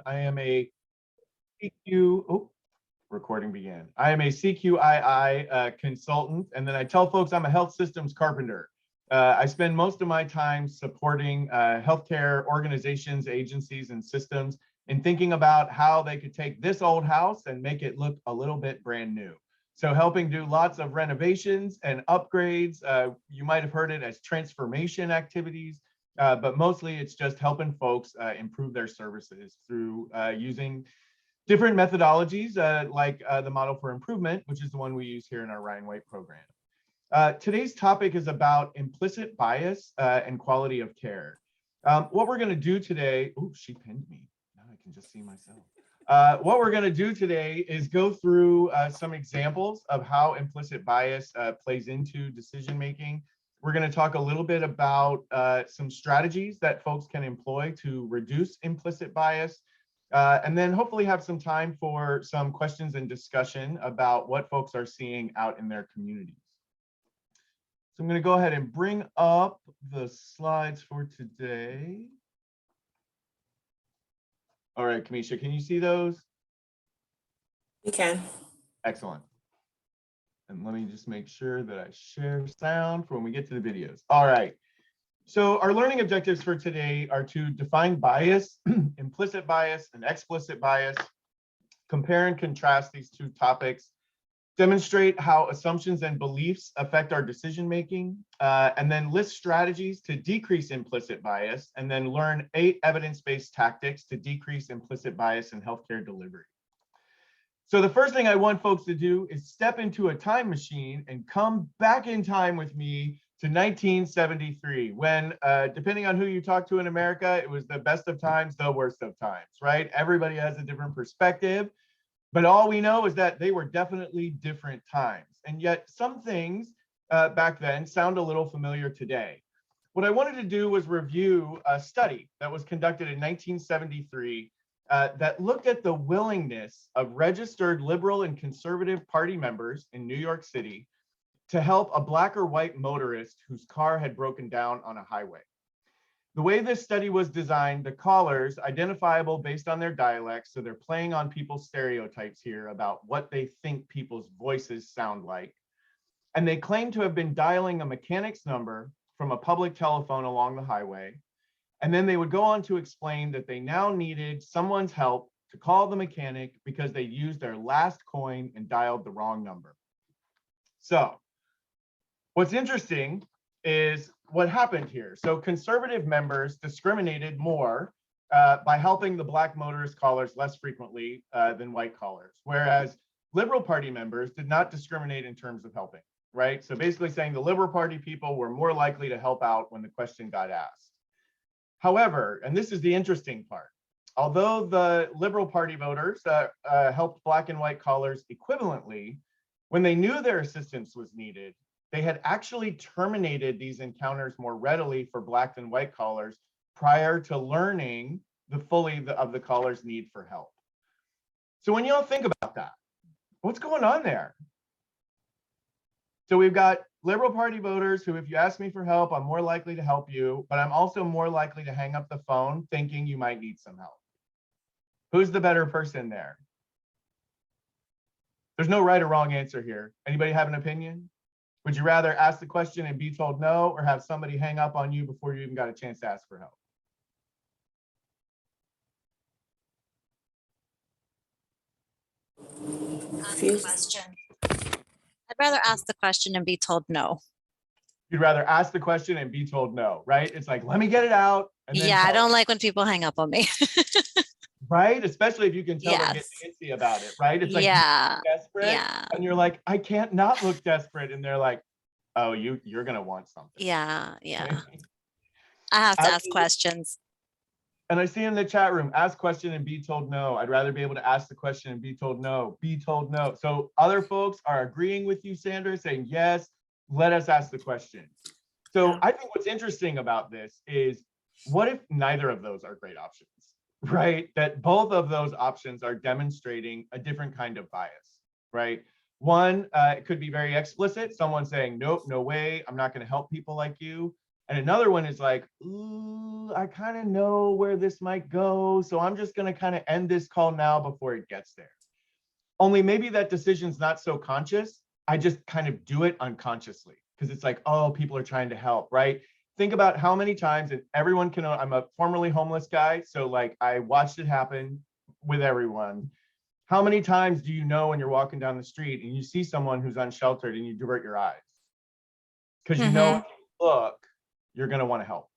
I am a recording began. I am a CQII consultant, and then I tell folks I'm a health systems carpenter. I spend most of my time supporting healthcare organizations, agencies, and systems in thinking about how they could take this old house and make it look a little bit brand new. So helping do lots of renovations and upgrades. You might have heard it as transformation activities, but mostly it's just helping folks improve their services through using different methodologies like the model for improvement, which is the one we use here in our Ryan White program. Today's topic is about implicit bias and quality of care. What we're going to do today, she pinned me. Now I can just see myself. What we're going to do today is go through some examples of how implicit bias plays into decision making. We're going to talk a little bit about some strategies that folks can employ to reduce implicit bias. And then hopefully have some time for some questions and discussion about what folks are seeing out in their communities. So I'm going to go ahead and bring up the slides for today. All right, Kamisha, can you see those? You can. Excellent. And let me just make sure that I share sound for when we get to the videos. All right. So our learning objectives for today are to define bias, implicit bias, and explicit bias, compare and contrast these two topics, demonstrate how assumptions and beliefs affect our decision-making, and then list strategies to decrease implicit bias, and then learn 8 evidence-based tactics to decrease implicit bias in healthcare delivery. So the first thing I want folks to do is step into a time machine and come back in time with me to 1973, when, depending on who you talk to in America, it was the best of times, the worst of times, right? Everybody has a different perspective, but all we know is that they were definitely different times. And yet some things back then sound a little familiar today. What I wanted to do was review a study that was conducted in 1973 that looked at the willingness of registered liberal and conservative party members in New York City to help a black or white motorist whose car had broken down on a highway. The way this study was designed, the callers, identifiable based on their dialects, so they're playing on people's stereotypes here about what they think people's voices sound like. And they claim to have been dialing a mechanic's number from a public telephone along the highway. And then they would go on to explain that they now needed someone's help to call the mechanic because they used their last coin and dialed the wrong number. So, what's interesting is what happened here. So conservative members discriminated more by helping the black motorist callers less frequently than white callers, whereas Liberal Party members did not discriminate in terms of helping, right? So basically saying the Liberal Party people were more likely to help out when the question got asked. However, and this is the interesting part, although the Liberal Party voters helped black and white callers equivalently, when they knew their assistance was needed, they had actually terminated these encounters more readily for black than white callers prior to learning of the caller's need for help. So when y'all think about that, what's going on there? So we've got Liberal Party voters who, if you ask me for help, I'm more likely to help you, but I'm also more likely to hang up the phone thinking you might need some help. Who's the better person there? There's no right or wrong answer here. Anybody have an opinion? Would you rather ask the question and be told no, or have somebody hang up on you before you even got a chance to ask for help? Ask the question. I'd rather ask the question and be told no. You'd rather ask the question and be told no, right? It's like, let me get it out. And then yeah, I don't like when people hang up on me. Right? Especially if you can tell they get antsy about it, right? It's like, you're desperate, and you're like, I can't not look desperate. And they're like, oh, you're going to want something. Yeah. I have to ask questions. And I see in the chat room, ask question and be told no. I'd rather be able to ask the question and be told no, be told no. So other folks are agreeing with you, Sandra, saying, yes, let us ask the question. So I think what's interesting about this is, what if neither of those are great options, right? That both of those options are demonstrating a different kind of bias, right? One, it could be very explicit. Someone saying, nope, no way, I'm not going to help people like you. And another one is like, ooh, I kind of know where this might go. So I'm just going to kind of end this call now before it gets there. Only maybe that decision's not so conscious. I just kind of do it unconsciously because it's like, oh, people are trying to help, right? Think about how many times, and everyone can know, I'm a formerly homeless guy. So like I watched it happen with everyone. How many times do you know when you're walking down the street and you see someone who's unsheltered and you divert your eyes? Because you know, if you look, you're going to want to help,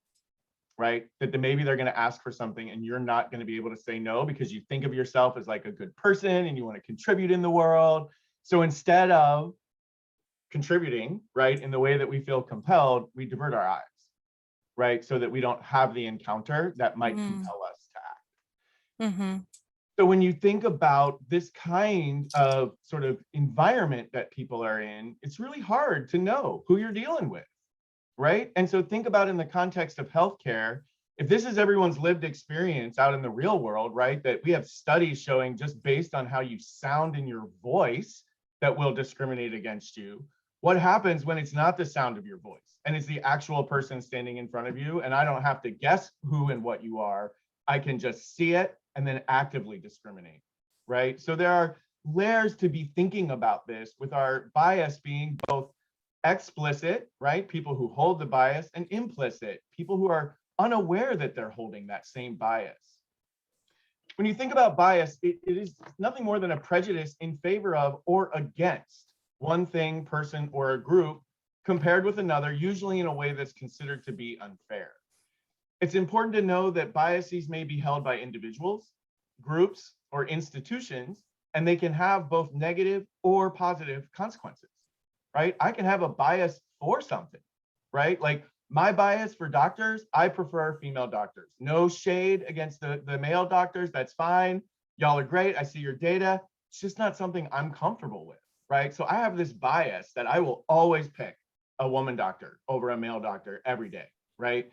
right? That maybe they're going to ask for something and you're not going to be able to say no because you think of yourself as like a good person and you want to contribute in the world. So instead of contributing, right, in the way that we feel compelled, we divert our eyes, right? So that we don't have the encounter that might compel us to act. So when you think about this kind of sort of environment that people are in, it's really hard to know who you're dealing with, right? And so think about in the context of healthcare, if this is everyone's lived experience out in the real world, right? That we have studies showing just based on how you sound in your voice that will discriminate against you. What happens when it's not the sound of your voice and it's the actual person standing in front of you and I don't have to guess who and what you are. I can just see it and then actively discriminate, right? So there are layers to be thinking about this with our bias being both explicit, right? People who hold the bias, and implicit, people who are unaware that they're holding that same bias. When you think about bias, it is nothing more than a prejudice in favor of or against one thing, person, or a group compared with another, usually in a way that's considered to be unfair. It's important to know that biases may be held by individuals, groups, or institutions, and they can have both negative or positive consequences, right? I can have a bias for something, right? Like my bias for doctors, I prefer female doctors. No shade against the male doctors, that's fine. Y'all are great, I see your data. It's just not something I'm comfortable with, right? So I have this bias that I will always pick a woman doctor over a male doctor every day, right?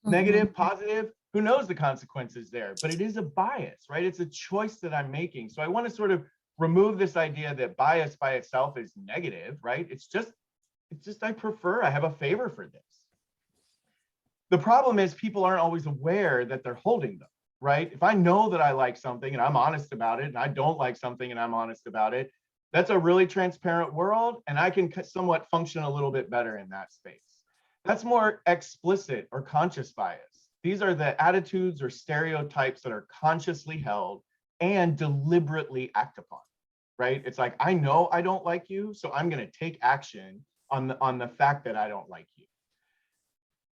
Negative, positive, who knows the consequences there, but it is a bias, right? It's a choice that I'm making. So I want to sort of remove this idea that bias by itself is negative, right? It's just I have a favor for this. The problem is people aren't always aware that they're holding them, right? If I know that I like something and I'm honest about it, and I don't like something and I'm honest about it, that's a really transparent world, and I can somewhat function a little bit better in that space. That's more explicit or conscious bias. These are the attitudes or stereotypes that are consciously held and deliberately act upon, right? It's like, I know I don't like you, so I'm going to take action on the fact that I don't like you.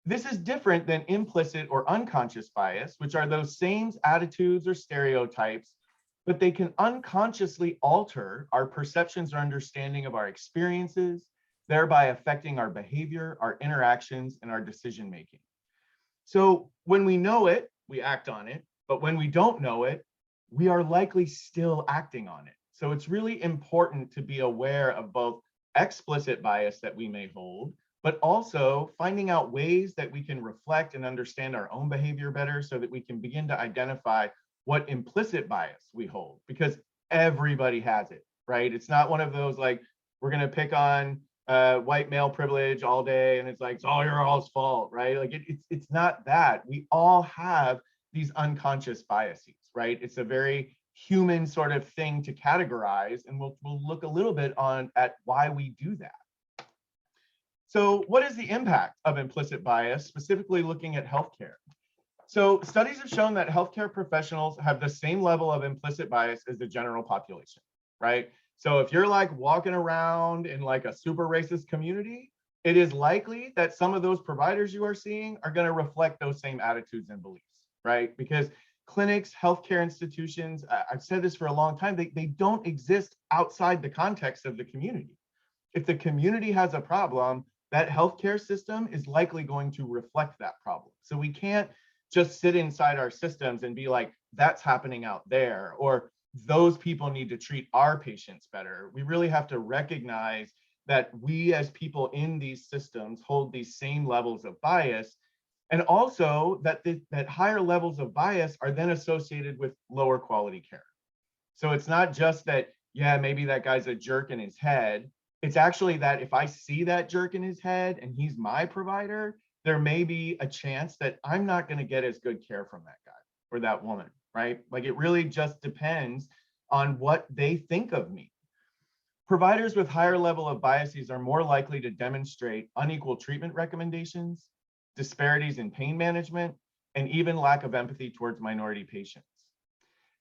This is different than implicit or unconscious bias, which are those same attitudes or stereotypes, but they can unconsciously alter our perceptions or understanding of our experiences, thereby affecting our behavior, our interactions, and our decision making. So when we know it, we act on it, but when we don't know it, we are likely still acting on it. So it's really important to be aware of both explicit bias that we may hold, but also finding out ways that we can reflect and understand our own behavior better so that we can begin to identify what implicit bias we hold, because everybody has it, right? It's not one of those like, we're going to pick on white male privilege all day and it's like, it's all your all's fault, right? Like it's not that. We all have these unconscious biases, right? It's a very human sort of thing to categorize, and we'll look a little bit at why we do that. So what is the impact of implicit bias, specifically looking at healthcare? So studies have shown that healthcare professionals have the same level of implicit bias as the general population, right? So if you're like walking around in like a super racist community, it is likely that some of those providers you are seeing are going to reflect those same attitudes and beliefs, right? Because clinics, healthcare institutions, I've said this for a long time, they don't exist outside the context of the community. If the community has a problem, that healthcare system is likely going to reflect that problem. So we can't just sit inside our systems and be like, that's happening out there, or those people need to treat our patients better. We really have to recognize that we as people in these systems hold these same levels of bias, and also that that higher levels of bias are then associated with lower quality care. So it's not just that, yeah, maybe that guy's a jerk in his head. It's actually that if I see that jerk in his head and he's my provider, there may be a chance that I'm not going to get as good care from that guy or that woman, right? Like it really just depends on what they think of me. Providers with higher level of biases are more likely to demonstrate unequal treatment recommendations, disparities in pain management, and even lack of empathy towards minority patients.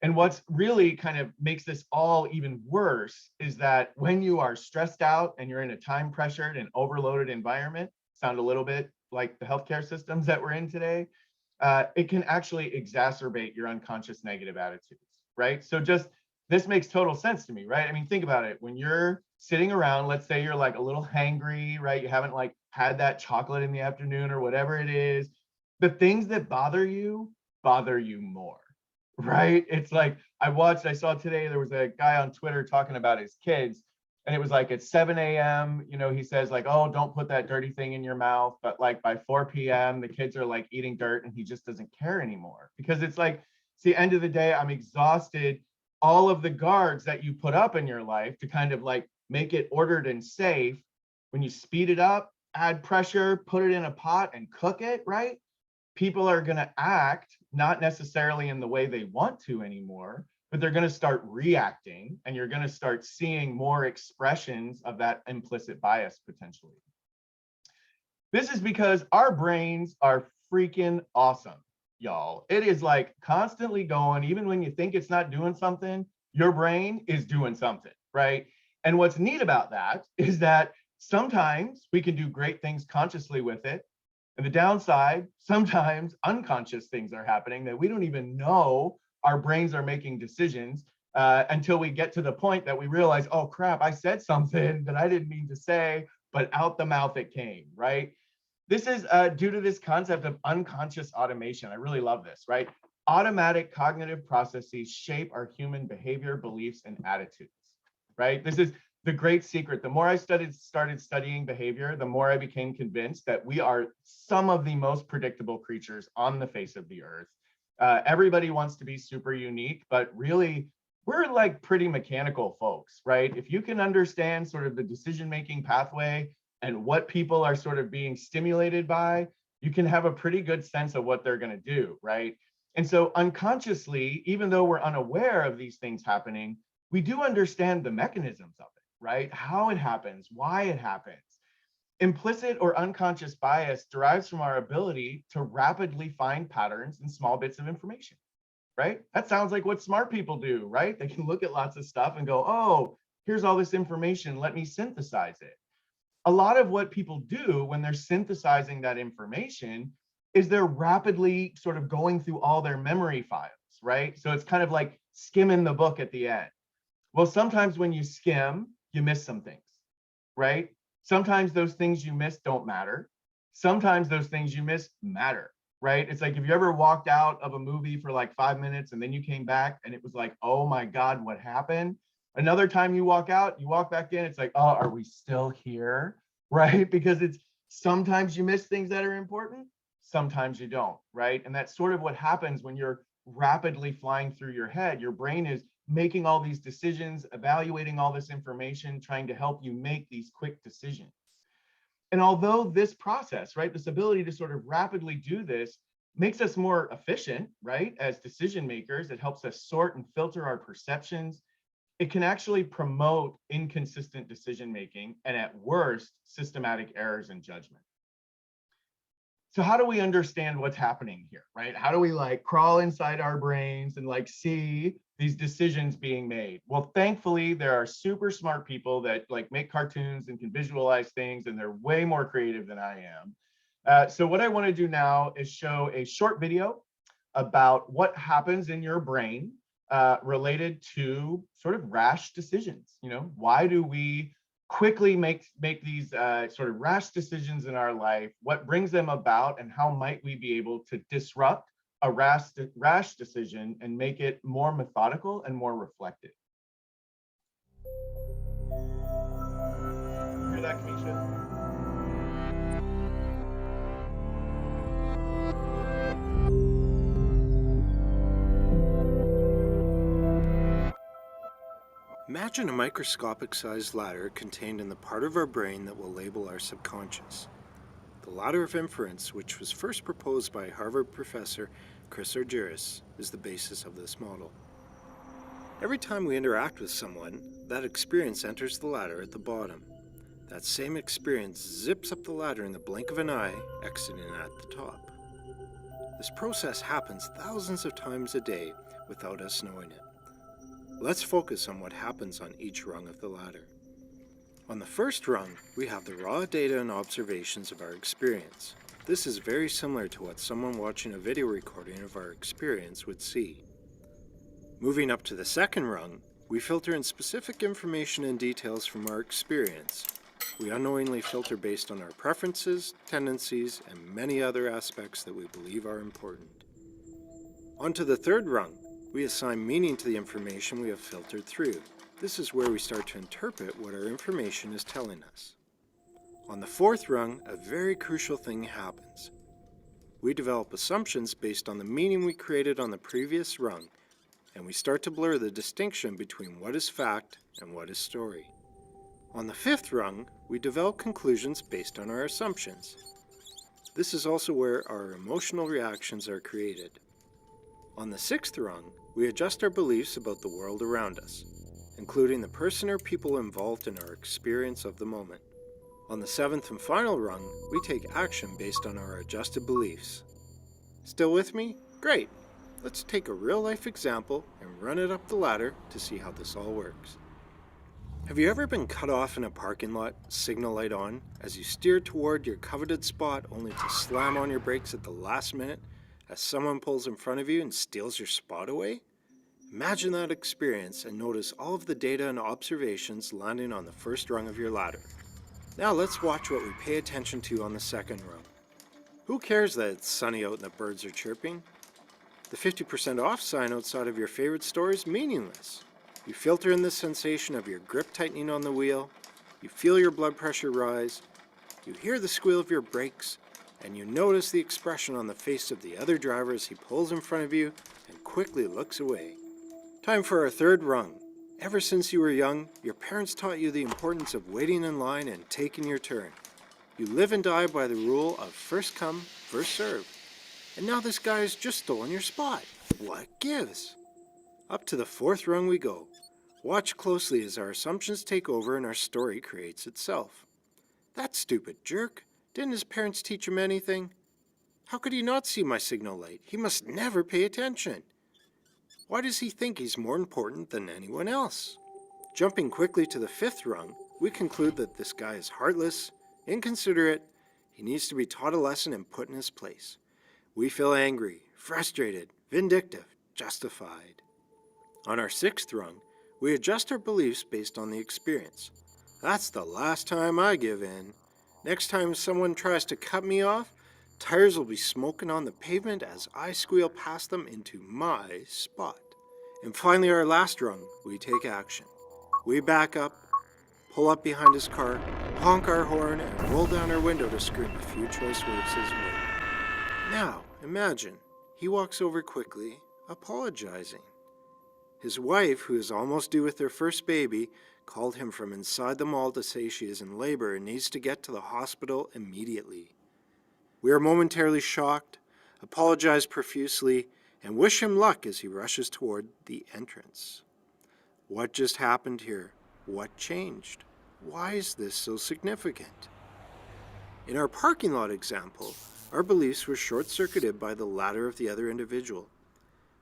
And what's really kind of makes this all even worse is that when you are stressed out and you're in a time pressured and overloaded environment, sound a little bit like the healthcare systems that we're in today, it can actually exacerbate your unconscious negative attitudes, right? So just this makes total sense to me, right? I mean, think about it. When you're sitting around, let's say you're like a little hangry, right? You haven't like had that chocolate in the afternoon or whatever it is. The things that bother you more, right? It's like I saw today, there was a guy on Twitter talking about his kids, and it was like at 7 a.m., he says like, oh, don't put that dirty thing in your mouth. But like by 4 p.m., the kids are like eating dirt and he just doesn't care anymore because it's like, it's the end of the day, I'm exhausted. All of the guards that you put up in your life to kind of like make it ordered and safe, when you speed it up, add pressure, put it in a pot and cook it, right? People are going to act not necessarily in the way they want to anymore, but they're going to start reacting, and you're going to start seeing more expressions of that implicit bias potentially. This is because our brains are freaking awesome, y'all. It is like constantly going, even when you think it's not doing something, your brain is doing something, right? And what's neat about that is that sometimes we can do great things consciously with it. And the downside, sometimes unconscious things are happening that we don't even know our brains are making decisions until we get to the point that we realize, oh crap, I said something that I didn't mean to say, but out the mouth it came, right? This is due to this concept of unconscious automation. I really love this, right? Automatic cognitive processes shape our human behavior, beliefs, and attitudes, right? This is the great secret. The more I started studying behavior, the more I became convinced that we are some of the most predictable creatures on the face of the earth. Everybody wants to be super unique, but really we're like pretty mechanical folks, right? If you can understand sort of the decision-making pathway and what people are sort of being stimulated by, you can have a pretty good sense of what they're going to do, right? And so unconsciously, even though we're unaware of these things happening, we do understand the mechanisms of it, right? How it happens, why it happens. Implicit or unconscious bias derives from our ability to rapidly find patterns in small bits of information, right? That sounds like what smart people do, right? They can look at lots of stuff and go, oh, here's all this information, let me synthesize it. A lot of what people do when they're synthesizing that information is they're rapidly sort of going through all their memory files, right? So it's kind of like skimming the book at the end. Well, sometimes when you skim, you miss some things, right? Sometimes those things you miss don't matter. Sometimes those things you miss matter, right? It's like if you ever walked out of a movie for like 5 minutes and then you came back and it was like, oh my God, what happened? Another time you walk out, you walk back in, it's like, oh, are we still here, right? Because it's sometimes you miss things that are important, sometimes you don't, right? And that's sort of what happens when you're rapidly flying through your head. Your brain is making all these decisions, evaluating all this information, trying to help you make these quick decisions. And although this process, right, this ability to sort of rapidly do this makes us more efficient, right, as decision makers, it helps us sort and filter our perceptions. It can actually promote inconsistent decision making and at worst, systematic errors in judgment. So how do we understand what's happening here, right? How do we like crawl inside our brains and like see these decisions being made? Well, thankfully, there are super smart people that like make cartoons and can visualize things, and they're way more creative than I am. So what I want to do now is show a short video about what happens in your brain related to sort of rash decisions. Why do we quickly make these sort of rash decisions in our life? What brings them about, and how might we be able to disrupt a rash decision and make it more methodical and more reflective? Hear that, Kamisha? Imagine a microscopic-sized ladder contained in the part of our brain that we'll label our subconscious. The ladder of inference, which was first proposed by Harvard professor Chris Argyris, is the basis of this model. Every time we interact with someone, that experience enters the ladder at the bottom. That same experience zips up the ladder in the blink of an eye, exiting at the top. This process happens thousands of times a day without us knowing it. Let's focus on what happens on each rung of the ladder. On the first rung, we have the raw data and observations of our experience. This is very similar to what someone watching a video recording of our experience would see. Moving up to the second rung, we filter in specific information and details from our experience. We unknowingly filter based on our preferences, tendencies, and many other aspects that we believe are important. On to the third rung, we assign meaning to the information we have filtered through. This is where we start to interpret what our information is telling us. On the fourth rung, a very crucial thing happens. We develop assumptions based on the meaning we created on the previous rung, and we start to blur the distinction between what is fact and what is story. On the fifth rung, we develop conclusions based on our assumptions. This is also where our emotional reactions are created. On the sixth rung, we adjust our beliefs about the world around us, including the person or people involved in our experience of the moment. On the seventh and final rung, we take action based on our adjusted beliefs. Still with me? Great! Let's take a real-life example and run it up the ladder to see how this all works. Have you ever been cut off in a parking lot, signal light on, as you steer toward your coveted spot only to slam on your brakes at the last minute as someone pulls in front of you and steals your spot away? Imagine that experience and notice all of the data and observations landing on the first rung of your ladder. Now let's watch what we pay attention to on the second rung. Who cares that it's sunny out and the birds are chirping? The 50% off sign outside of your favorite store is meaningless. You filter in the sensation of your grip tightening on the wheel, you feel your blood pressure rise, you hear the squeal of your brakes, and you notice the expression on the face of the other driver as he pulls in front of you and quickly looks away. Time for our third rung. Ever since you were young, your parents taught you the importance of waiting in line and taking your turn. You live and die by the rule of first come, first serve. And now this guy has just stolen your spot. What gives? Up to the fourth rung we go. Watch closely as our assumptions take over and our story creates itself. That stupid jerk. Didn't his parents teach him anything? How could he not see my signal light? He must never pay attention. Why does he think he's more important than anyone else? Jumping quickly to the fifth rung, we conclude that this guy is heartless, inconsiderate, he needs to be taught a lesson and put in his place. We feel angry, frustrated, vindictive, justified. On our sixth rung, we adjust our beliefs based on the experience. That's the last time I give in. Next time someone tries to cut me off, tires will be smoking on the pavement as I squeal past them into my spot. And finally, our last rung, we take action. We back up, pull up behind his car, honk our horn, and roll down our window to scream a few choice words his way. Now, imagine, he walks over quickly, apologizing. His wife, who is almost due with their first baby, called him from inside the mall to say she is in labor and needs to get to the hospital immediately. We are momentarily shocked, apologize profusely, and wish him luck as he rushes toward the entrance. What just happened here? What changed? Why is this so significant? In our parking lot example, our beliefs were short-circuited by the ladder of the other individual.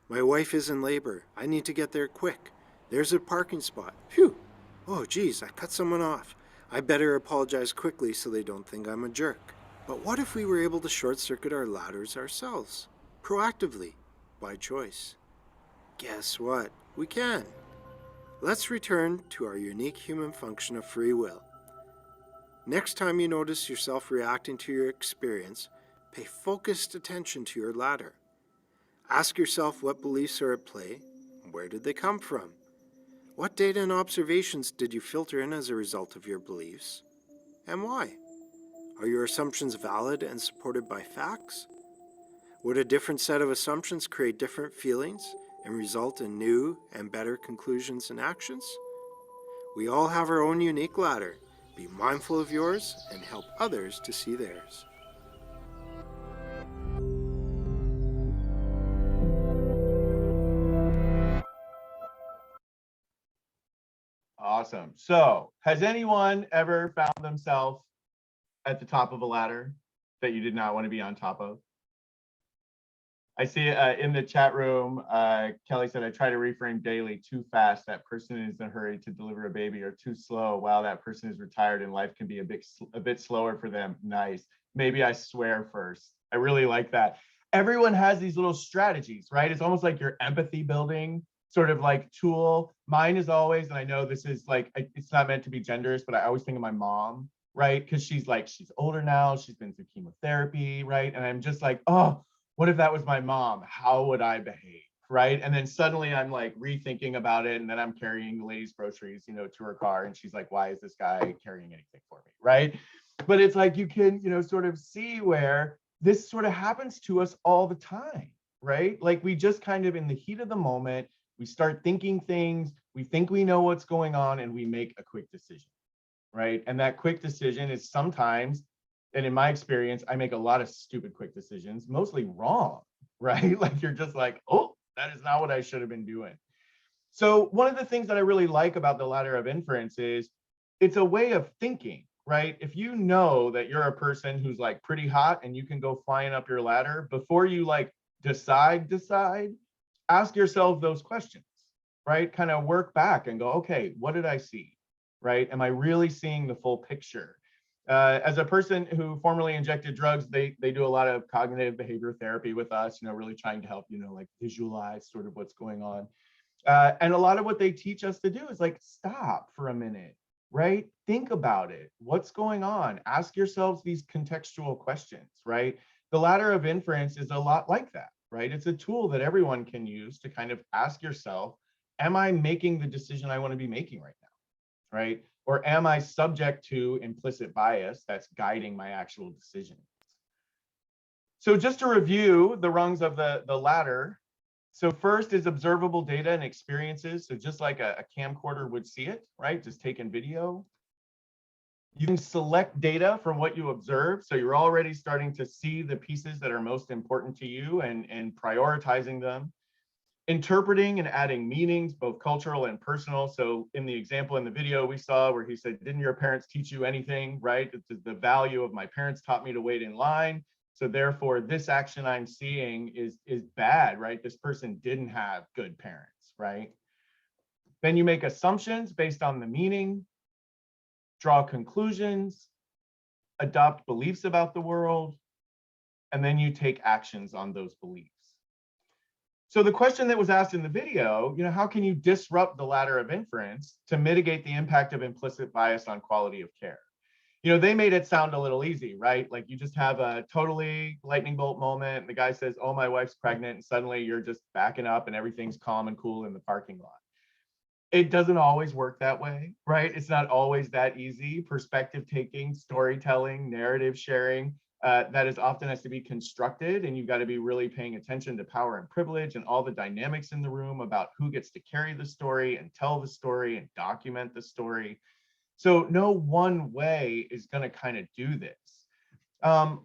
My wife is in labor. I need to get there quick. There's a parking spot. Phew! Oh, geez, I cut someone off. I better apologize quickly so they don't think I'm a jerk. But what if we were able to short-circuit our ladders ourselves? Proactively, by choice. Guess what? We can. Let's return to our unique human function of free will. Next time you notice yourself reacting to your experience, pay focused attention to your ladder. Ask yourself what beliefs are at play, and where did they come from? What data and observations did you filter in as a result of your beliefs, and why? Are your assumptions valid and supported by facts? Would a different set of assumptions create different feelings and result in new and better conclusions and actions? We all have our own unique ladder. Be mindful of yours and help others to see theirs. Awesome. So has anyone ever found themselves at the top of a ladder that you did not want to be on top of? I see in the chat room, Kelly said, I try to reframe daily. Too fast, that person is in a hurry to deliver a baby, or too slow, wow, that person is retired and life can be a bit slower for them. Nice. Maybe I swear first. I really like that. Everyone has these little strategies, right? It's almost like your empathy building sort of like tool. Mine is always, and I know this is like, it's not meant to be genderist, but I always think of my mom, right? Because she's older now, she's been through chemotherapy, right? And I'm just like, oh, what if that was my mom? How would I behave, right? And then suddenly I'm like rethinking about it, and then I'm carrying the lady's groceries, you know, to her car, and she's like, why is this guy carrying anything for me, right? But it's like you can, you know, sort of see where this sort of happens to us all the time, right? Like we just kind of in the heat of the moment, we start thinking things, we think we know what's going on, and we make a quick decision, right? And that quick decision is sometimes, and in my experience, I make a lot of stupid quick decisions, mostly wrong, right? Like you're just like, oh, that is not what I should have been doing. So one of the things that I really like about the ladder of inference is it's a way of thinking, right? If you know that you're a person who's like pretty hot and you can go flying up your ladder, before you like decide, ask yourself those questions, right? Kind of work back and go, okay, what did I see, right? Am I really seeing the full picture? As a person who formerly injected drugs, they do a lot of cognitive behavior therapy with us, you know, really trying to help, you know, like visualize sort of what's going on. And a lot of what they teach us to do is like, stop for a minute, right? Think about it. What's going on? Ask yourselves these contextual questions, right? The ladder of inference is a lot like that, right? It's a tool that everyone can use to kind of ask yourself, am I making the decision I want to be making right now, right? Or am I subject to implicit bias that's guiding my actual decisions? So just to review the rungs of the ladder, so first is observable data and experiences. So just like a camcorder would see it, right? Just taking video. You can select data from what you observe. So you're already starting to see the pieces that are most important to you and prioritizing them. Interpreting and adding meanings, both cultural and personal. So in the example in the video we saw where he said, didn't your parents teach you anything, right? It's the value of my parents taught me to wait in line. So therefore this action I'm seeing is bad, right? This person didn't have good parents, right? Then you make assumptions based on the meaning, draw conclusions, adopt beliefs about the world, and then you take actions on those beliefs. So the question that was asked in the video, you know, how can you disrupt the ladder of inference to mitigate the impact of implicit bias on quality of care? You know, they made it sound a little easy, right? Like you just have a totally lightning bolt moment. And the guy says, oh, my wife's pregnant. And suddenly you're just backing up and everything's calm and cool in the parking lot. It doesn't always work that way, right? It's not always that easy. Perspective taking, storytelling, narrative sharing, that is often has to be constructed, and you've got to be really paying attention to power and privilege and all the dynamics in the room about who gets to carry the story and tell the story and document the story. So no one way is going to kind of do this.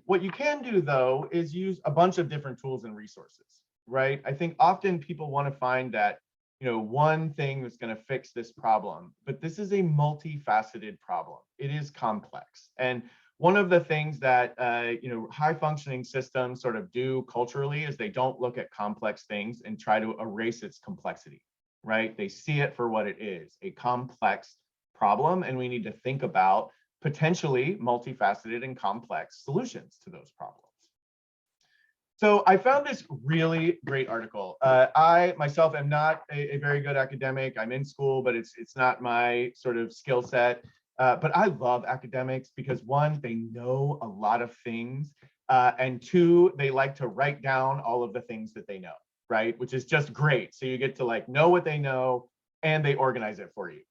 What you can do, though, is use a bunch of different tools and resources, right? I think often people want to find that, you know, one thing that's going to fix this problem, but this is a multifaceted problem. It is complex. And one of the things that, you know, high functioning systems sort of do culturally is they don't look at complex things and try to erase its complexity, right? They see it for what it is, a complex problem, and we need to think about potentially multifaceted and complex solutions to those problems. So I found this really great article. I myself am not a very good academic. I'm in school, but it's not my sort of skill set. But I love academics because one, they know a lot of things, and two, they like to write down all of the things that they know, right? Which is just great. So you get to like know what they know and they organize it for you.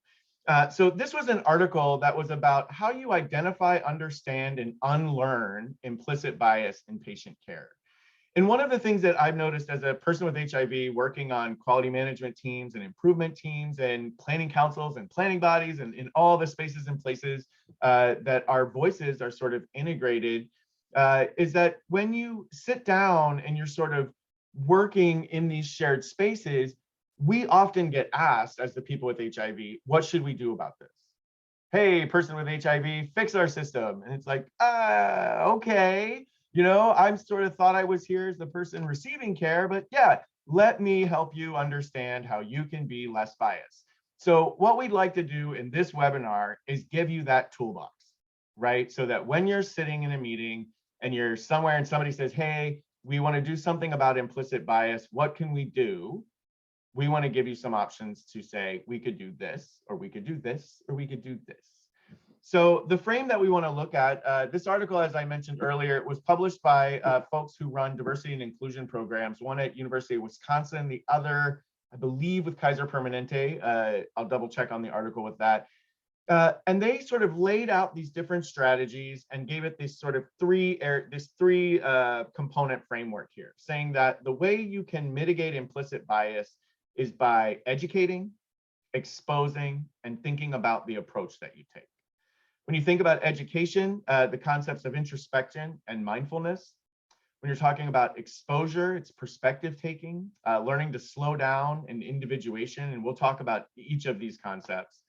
So this was an article that was about how you identify, understand, and unlearn implicit bias in patient care. And one of the things that I've noticed as a person with HIV working on quality management teams and improvement teams and planning councils and planning bodies and in all the spaces and places that our voices are sort of integrated, is that when you sit down and you're sort of working in these shared spaces, we often get asked as the people with HIV, what should we do about this? Hey, person with HIV, fix our system. And it's like, okay, I'm sort of thought I was here as the person receiving care, but yeah, let me help you understand how you can be less biased. So what we'd like to do in this webinar is give you that toolbox, right? So that when you're sitting in a meeting and you're somewhere and somebody says, hey, we want to do something about implicit bias, what can we do? We want to give you some options to say, we could do this, or we could do this, or we could do this. So the frame that we want to look at, this article, as I mentioned earlier, was published by folks who run diversity and inclusion programs, one at University of Wisconsin, the other, I believe, with Kaiser Permanente. I'll double check on the article with that. And they sort of laid out these different strategies and gave it this sort of three component framework here, saying that the way you can mitigate implicit bias is by educating, exposing, and thinking about the approach that you take. When you think about education, the concepts of introspection and mindfulness. When you're talking about exposure, it's perspective taking, learning to slow down, and individuation, and we'll talk about each of these concepts.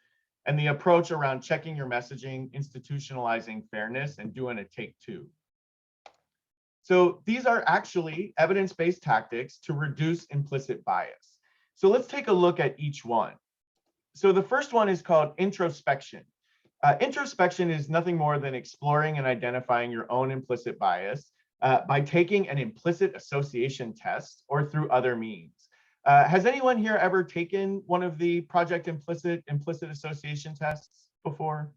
And the approach around checking your messaging, institutionalizing fairness, and doing a take two. So these are actually evidence-based tactics to reduce implicit bias. So let's take a look at each one. So the first one is called introspection. Introspection is nothing more than exploring and identifying your own implicit bias by taking an implicit association test or through other means. Has anyone here ever taken one of the Project implicit association tests before?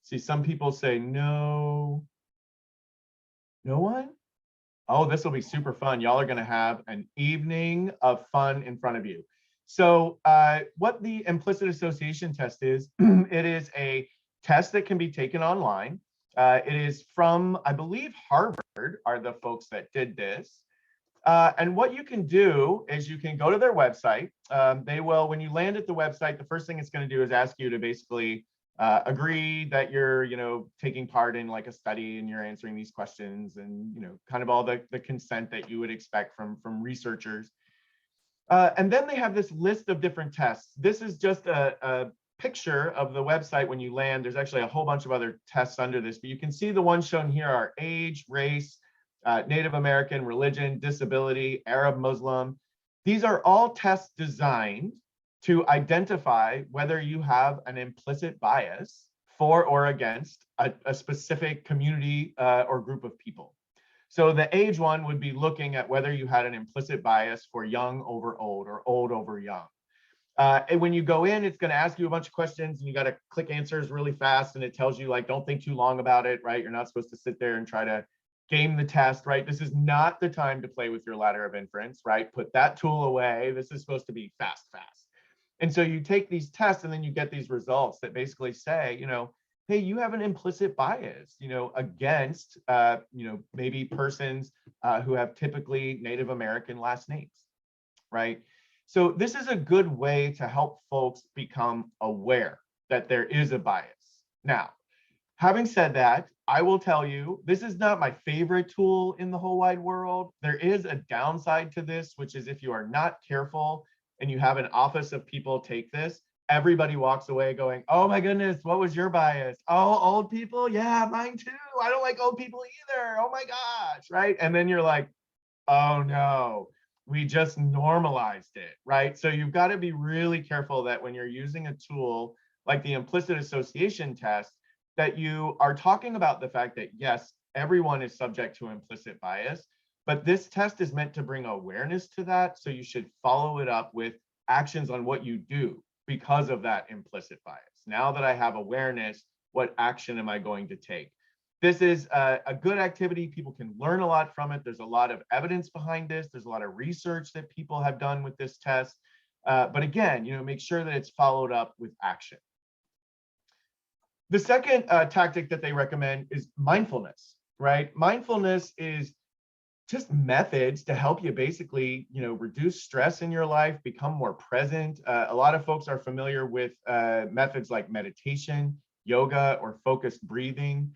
See, some people say no. No one? Oh, this will be super fun. Y'all are going to have an evening of fun in front of you. So what the implicit association test is, it is a test that can be taken online. It is from, I believe, Harvard are the folks that did this. And what you can do is you can go to their website. They will, when you land at the website, the first thing it's going to do is ask you to basically agree that you're, taking part in like a study and you're answering these questions and, kind of all the consent that you would expect from researchers. And then they have this list of different tests. This is just a picture of the website when you land. There's actually a whole bunch of other tests under this, but you can see the ones shown here are age, race, Native American, religion, disability, Arab, Muslim. These are all tests designed to identify whether you have an implicit bias for or against a specific community or group of people. So the age one would be looking at whether you had an implicit bias for young over old or old over young. And when you go in, it's going to ask you a bunch of questions and you got to click answers really fast. And it tells you, like, don't think too long about it, right? You're not supposed to sit there and try to game the test, right? This is not the time to play with your ladder of inference, right? Put that tool away. This is supposed to be fast. And so you take these tests and then you get these results that basically say, hey, you have an implicit bias, against, maybe persons who have typically Native American last names, right? So this is a good way to help folks become aware that there is a bias. Now, having said that, I will tell you, this is not my favorite tool in the whole wide world. There is a downside to this, which is if you are not careful and you have an office of people take this, everybody walks away going, oh my goodness, what was your bias? Oh, old people? Yeah, mine too. I don't like old people either. Oh my gosh, right? And then you're like, oh no, we just normalized it, right? So you've got to be really careful that when you're using a tool like the implicit association test, that you are talking about the fact that yes, everyone is subject to implicit bias, but this test is meant to bring awareness to that. So you should follow it up with actions on what you do because of that implicit bias. Now that I have awareness, what action am I going to take? This is a good activity. People can learn a lot from it. There's a lot of evidence behind this. There's a lot of research that people have done with this test. But again, make sure that it's followed up with action. The second tactic that they recommend is mindfulness, right? Mindfulness is just methods to help you basically, reduce stress in your life, become more present. A lot of folks are familiar with methods like meditation, yoga, or focused breathing.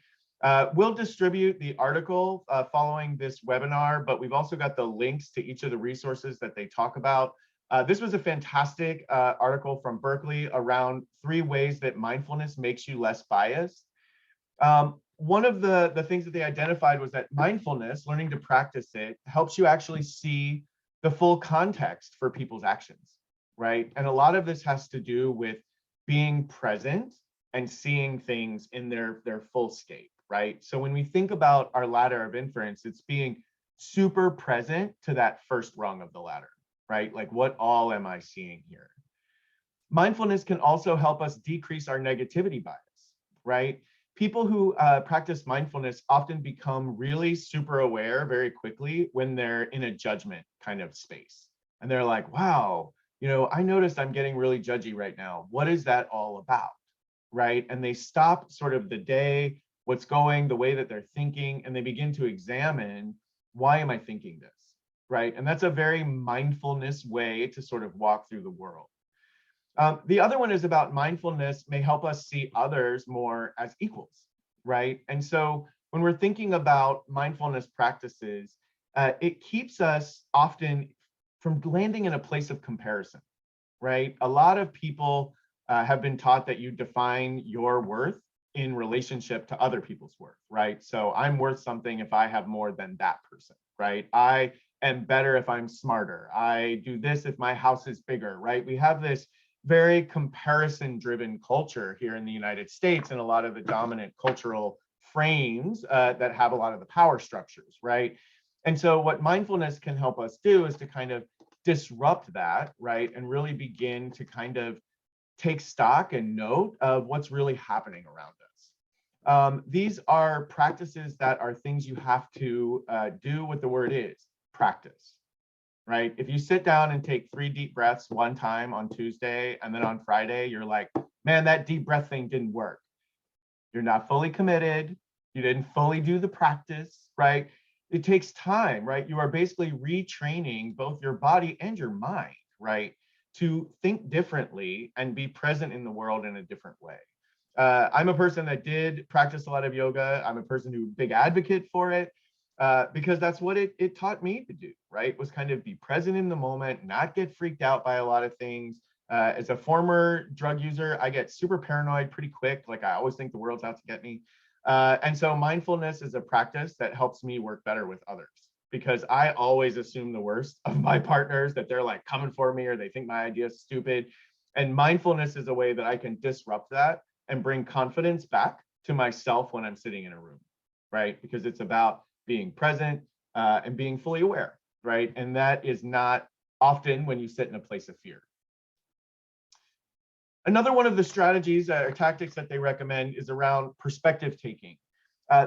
We'll distribute the article following this webinar, but we've also got the links to each of the resources that they talk about. This was a fantastic article from Berkeley around 3 ways that mindfulness makes you less biased. One of the things that they identified was that mindfulness, learning to practice it, helps you actually see the full context for people's actions, right? And a lot of this has to do with being present and seeing things in their full scape, right? So when we think about our ladder of inference, it's being super present to that first rung of the ladder, right? Like, what all am I seeing here? Mindfulness can also help us decrease our negativity bias, right? People who practice mindfulness often become really super aware very quickly when they're in a judgment kind of space. And they're like, wow, I noticed I'm getting really judgy right now. What is that all about, right? And they stop sort of the day, what's going, the way that they're thinking, and they begin to examine, why am I thinking this, right? And that's a very mindfulness way to sort of walk through the world. The other one is about mindfulness may help us see others more as equals, right? And so when we're thinking about mindfulness practices, it keeps us often from landing in a place of comparison, right? A lot of people have been taught that you define your worth in relationship to other people's worth, right? So I'm worth something if I have more than that person, right? I am better if I'm smarter. I do this if my house is bigger, right? We have this very comparison-driven culture here in the United States and a lot of the dominant cultural frames that have a lot of the power structures, right? And so what mindfulness can help us do is to kind of disrupt that, right? And really begin to kind of take stock and note of what's really happening around us. These are practices that are things you have to do what the word is, practice. Right? If you sit down and take 3 deep breaths one time on Tuesday, and then on Friday, you're like, man, that deep breath thing didn't work. You're not fully committed. You didn't fully do the practice, right? It takes time, right? You are basically retraining both your body and your mind, right? To think differently and be present in the world in a different way. I'm a person that did practice a lot of yoga. I'm a person who's a big advocate for it. Because that's what it taught me to do, right? Was kind of be present in the moment, not get freaked out by a lot of things. As a former drug user, I get super paranoid pretty quick. Like, I always think the world's out to get me. And so mindfulness is a practice that helps me work better with others, because I always assume the worst of my partners, that they're like coming for me or they think my idea is stupid. And mindfulness is a way that I can disrupt that and bring confidence back to myself when I'm sitting in a room, right? Because it's about being present and being fully aware, right? And that is not often when you sit in a place of fear. Another one of the strategies or tactics that they recommend is around perspective taking.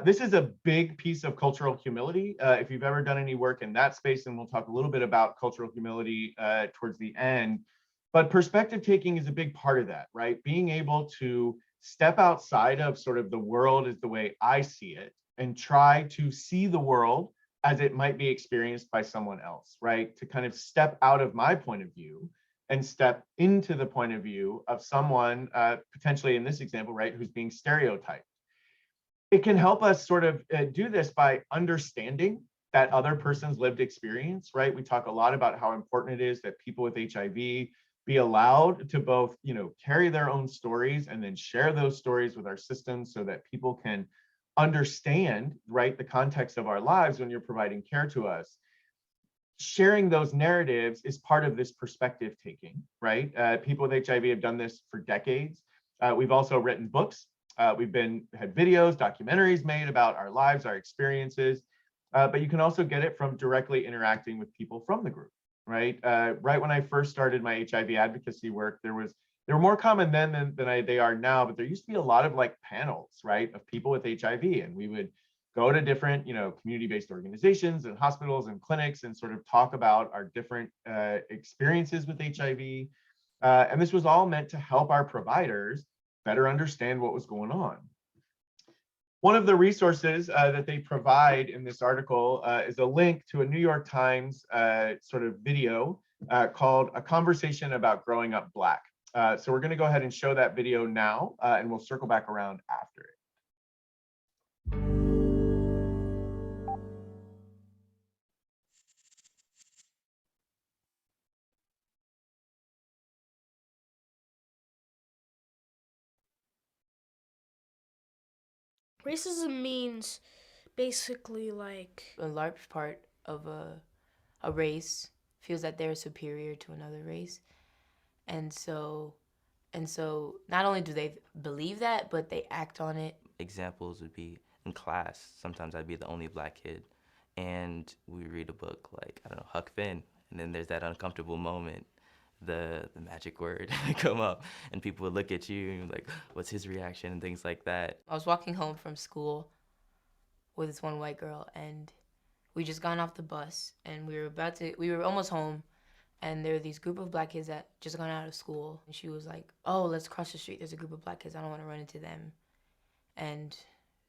This is a big piece of cultural humility. If you've ever done any work in that space, and we'll talk a little bit about cultural humility towards the end, but perspective taking is a big part of that, right? Being able to step outside of sort of the world is the way I see it, and try to see the world as it might be experienced by someone else, right? To kind of step out of my point of view and step into the point of view of someone, potentially in this example, right, who's being stereotyped. It can help us sort of do this by understanding that other person's lived experience, right? We talk a lot about how important it is that people with HIV be allowed to both, carry their own stories and then share those stories with our systems so that people can understand, right, the context of our lives when you're providing care to us. Sharing those narratives is part of this perspective taking, right? People with HIV have done this for decades. We've also written books. We've had videos, documentaries made about our lives, our experiences, but you can also get it from directly interacting with people from the group, right? Right when I first started my HIV advocacy work, they were more common then than they are now, but there used to be a lot of like panels, right, of people with HIV, and we would go to different, community-based organizations and hospitals and clinics and sort of talk about our different experiences with HIV. And this was all meant to help our providers better understand what was going on. One of the resources that they provide in this article is a link to a New York Times sort of video called "A Conversation About Growing Up Black." So we're going to go ahead and show that video now, and we'll circle back around after it. Racism means basically like A large part of a race feels that they're superior to another race. And so not only do they believe that, but they act on it. Examples would be in class. Sometimes I'd be the only black kid, and we read a book like, I don't know, Huck Finn, and then there's that uncomfortable moment, the magic word would come up, and people would look at you and you're like, what's his reaction, and things like that. I was walking home from school with this one white girl, and we just gone off the bus, and we were almost home, and there were these group of black kids that just gone out of school. And she was like, oh, let's cross the street. There's a group of black kids. I don't want to run into them. And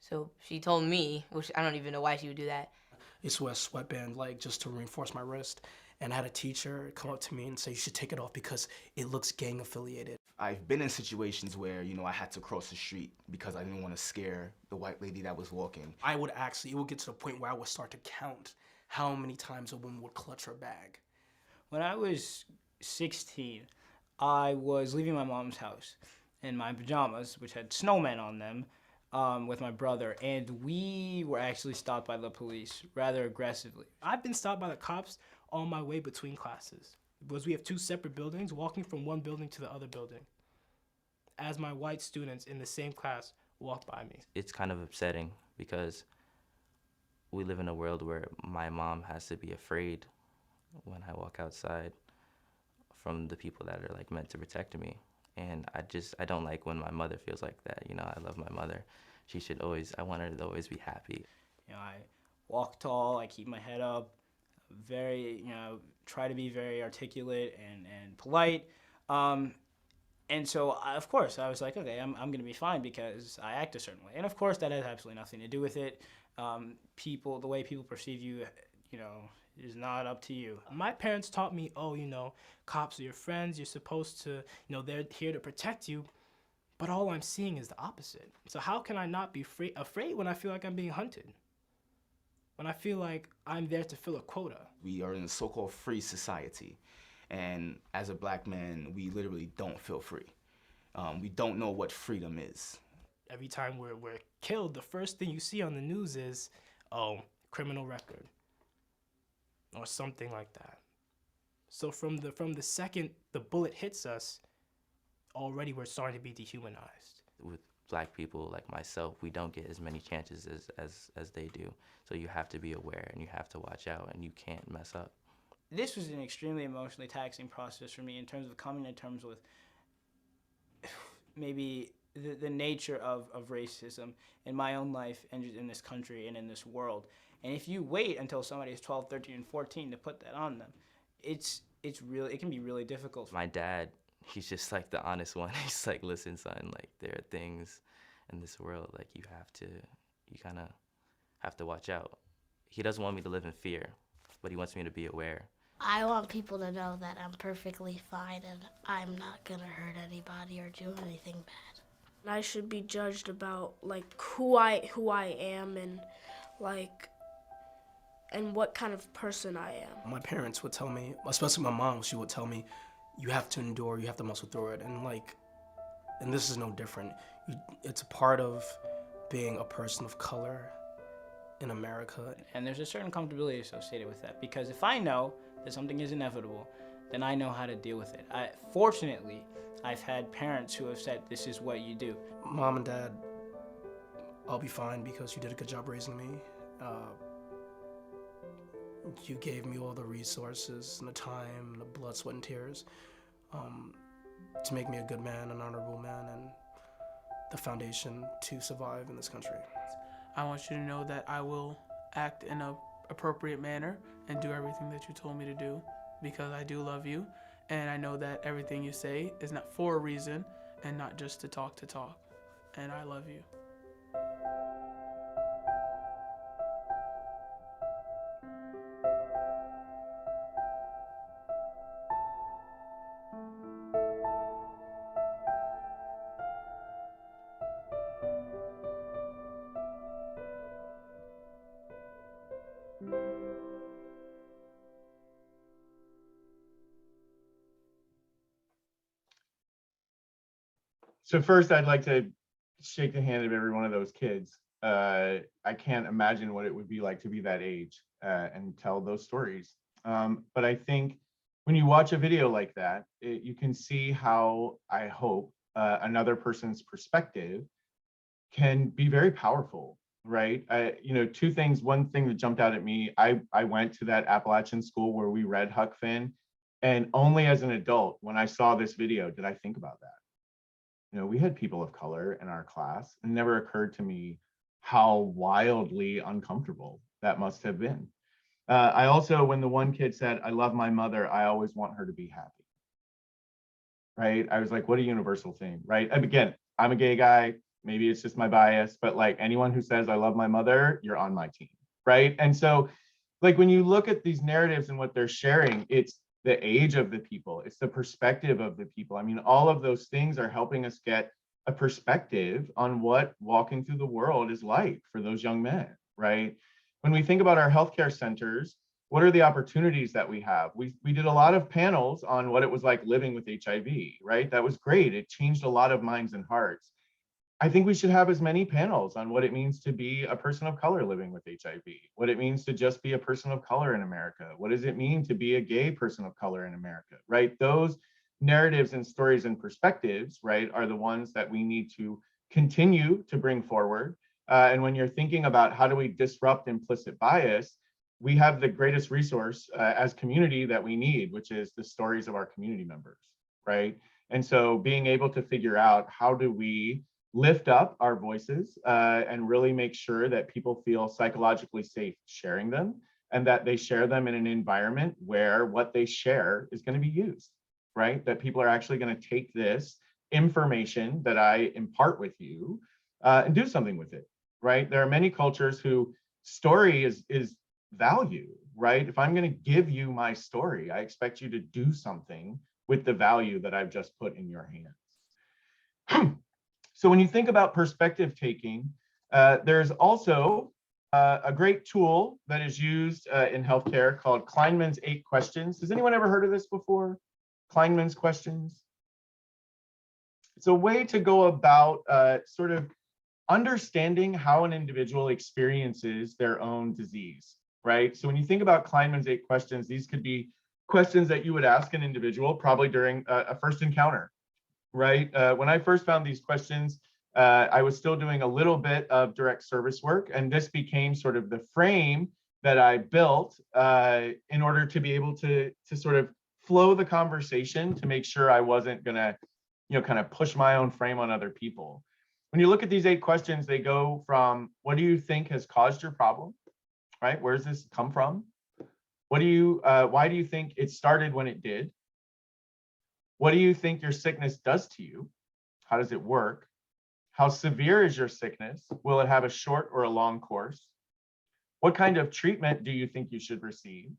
so she told me, which I don't even know why she would do that. I used to wear a sweatband like just to reinforce my wrist. And I had a teacher come up to me and say, you should take it off because it looks gang affiliated. I've been in situations where, I had to cross the street because I didn't want to scare the white lady that was walking. It would get to the point where I would start to count how many times a woman would clutch her bag. When I was 16, I was leaving my mom's house in my pajamas, which had snowmen on them, with my brother, and we were actually stopped by the police rather aggressively. I've been stopped by the cops on my way between classes because we have two separate buildings, walking from one building to the other building as my white students in the same class walk by me. It's kind of upsetting because we live in a world where my mom has to be afraid when I walk outside from the people that are like meant to protect me. And I don't like when my mother feels like that. I love my mother. I want her to always be happy. I walk tall, I keep my head up, try to be very articulate and polite. And so, of course, I was like, okay, I'm going to be fine because I act a certain way. And of course, that has absolutely nothing to do with it. The way people perceive you, is not up to you. My parents taught me, cops are your friends, you're supposed to, they're here to protect you, but all I'm seeing is the opposite. So how can I not be afraid when I feel like I'm being hunted? When I feel like I'm there to fill a quota? We are in a so-called free society, and as a black man, we literally don't feel free. We don't know what freedom is. Every time we're killed, the first thing you see on the news is, criminal record, or something like that. So from the second the bullet hits us, already we're starting to be dehumanized. With black people like myself, we don't get as many chances as they do. So you have to be aware and you have to watch out and you can't mess up. This was an extremely emotionally taxing process for me in terms of coming to terms with maybe the nature of racism in my own life and in this country and in this world. And if you wait until somebody is 12, 13, and 14 to put that on them, it can be really difficult. My dad, he's just like the honest one. He's like, listen, son, like there are things in this world, like you kind of have to watch out. He doesn't want me to live in fear, but he wants me to be aware. I want people to know that I'm perfectly fine and I'm not gonna hurt anybody or do anything bad. I should be judged about who I am and and what kind of person I am. My parents would tell me, especially my mom, she would tell me, you have to endure, you have to muscle through it. And this is no different. It's a part of being a person of color in America. And there's a certain comfortability associated with that, because if I know that something is inevitable, then I know how to deal with it. Fortunately, I've had parents who have said, this is what you do. Mom and Dad, I'll be fine because you did a good job raising me. You gave me all the resources and the time, and the blood, sweat, and tears to make me a good man, an honorable man, and the foundation to survive in this country. I want you to know that I will act in an appropriate manner and do everything that you told me to do because I do love you, and I know that everything you say is not for a reason and not just to talk, and I love you. So first, I'd like to shake the hand of every one of those kids I can't imagine what it would be like to be that age and tell those stories. But I think when you watch a video like that, you can see how I hope another person's perspective can be very powerful, right? Two things. One thing that jumped out at me, I went to that Appalachian school where we read Huck Finn, and only as an adult, when I saw this video, did I think about that. We had people of color in our class. It never occurred to me how wildly uncomfortable that must have been. I also, when the one kid said, "I love my mother, I always want her to be happy," right? I was like, what a universal theme, right? And again, I'm a gay guy. Maybe it's just my bias, but like anyone who says, "I love my mother," you're on my team, right? And so, like, when you look at these narratives and what they're sharing, it's the age of the people, it's the perspective of the people. I mean, all of those things are helping us get a perspective on what walking through the world is like for those young men, right? When we think about our healthcare centers, what are the opportunities that we have? We did a lot of panels on what it was like living with HIV, right? That was great. It changed a lot of minds and hearts. I think we should have as many panels on what it means to be a person of color living with HIV, what it means to just be a person of color in America. What does it mean to be a gay person of color in America, right? Those narratives and stories and perspectives, right, are the ones that we need to continue to bring forward. And when you're thinking about how do we disrupt implicit bias, we have the greatest resource as community that we need, which is the stories of our community members, right? And so being able to figure out how do we lift up our voices and really make sure that people feel psychologically safe sharing them, and that they share them in an environment where what they share is going to be used, right? That people are actually going to take this information that I impart with you and do something with it, right? There are many cultures who story is value, right? If I'm going to give you my story, I expect you to do something with the value that I've just put in your hands. So when you think about perspective taking, there's also a great tool that is used in healthcare called Kleinmans 8 questions. Has anyone ever heard of this before? Kleinmans questions. It's a way to go about sort of understanding how an individual experiences their own disease, right? So when you think about Kleinmans 8 questions, these could be questions that you would ask an individual probably during a first encounter, right? When I first found these questions, I was still doing a little bit of direct service work, and this became sort of the frame that I built in order to be able to sort of flow the conversation to make sure I wasn't gonna, kind of push my own frame on other people. When you look at these 8 questions, they go from, what do you think has caused your problem, right? Where does this come from? Why do you think it started when it did? What do you think your sickness does to you? How does it work? How severe is your sickness? Will it have a short or a long course? What kind of treatment do you think you should receive?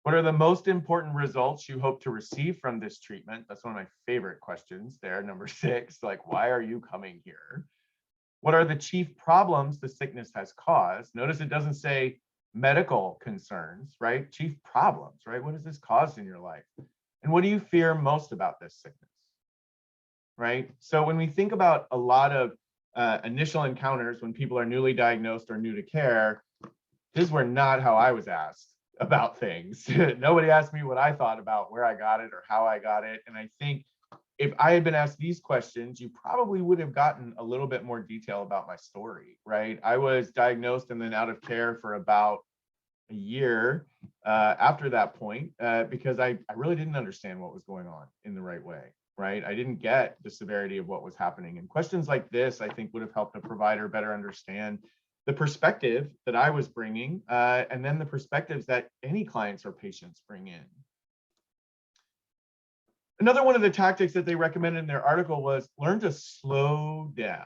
What are the most important results you hope to receive from this treatment? That's one of my favorite questions there, number 6, like, why are you coming here? What are the chief problems the sickness has caused? Notice it doesn't say medical concerns, right? Chief problems, right? What has this caused in your life? And what do you fear most about this sickness, right? So when we think about a lot of initial encounters when people are newly diagnosed or new to care, these were not how I was asked about things. Nobody asked me what I thought about where I got it or how I got it. And I think if I had been asked these questions, you probably would have gotten a little bit more detail about my story, right? I was diagnosed and then out of care for about a year after that point because I really didn't understand what was going on in the right way, right? I didn't get the severity of what was happening. And questions like this, I think, would have helped a provider better understand the perspective that I was bringing and then the perspectives that any clients or patients bring in. Another one of the tactics that they recommended in their article was learn to slow down,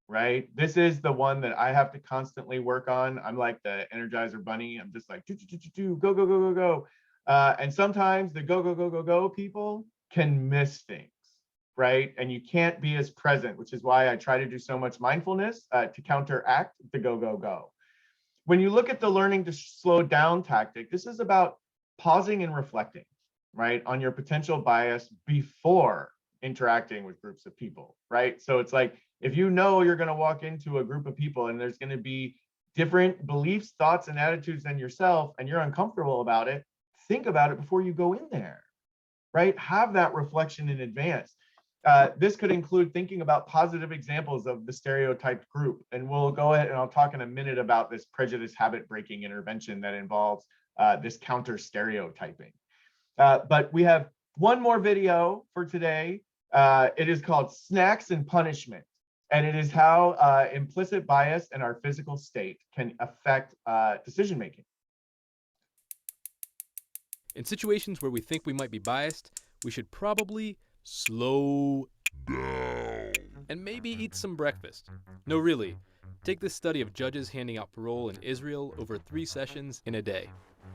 right? This is the one that I have to constantly work on. I'm like the Energizer Bunny. I'm just like, go, go, go, go, go. And sometimes the go, go, go, go, go people can miss things, right? And you can't be as present, which is why I try to do so much mindfulness to counteract the go, go, go. When you look at the learning to slow down tactic, this is about pausing and reflecting, right, on your potential bias before interacting with groups of people, right? So it's like, if you know you're going to walk into a group of people and there's going to be different beliefs, thoughts, and attitudes than yourself, and you're uncomfortable about it, think about it before you go in there, right? Have that reflection in advance. This could include thinking about positive examples of the stereotyped group. And we'll go ahead and I'll talk in a minute about this prejudice habit breaking intervention that involves this counter stereotyping. But we have one more video for today. It is called Snacks and Punishment. And it is how implicit bias and our physical state can affect decision making. In situations where we think we might be biased, we should probably slow down and maybe eat some breakfast. No, really. Take this study of judges handing out parole in Israel over 3 sessions in a day.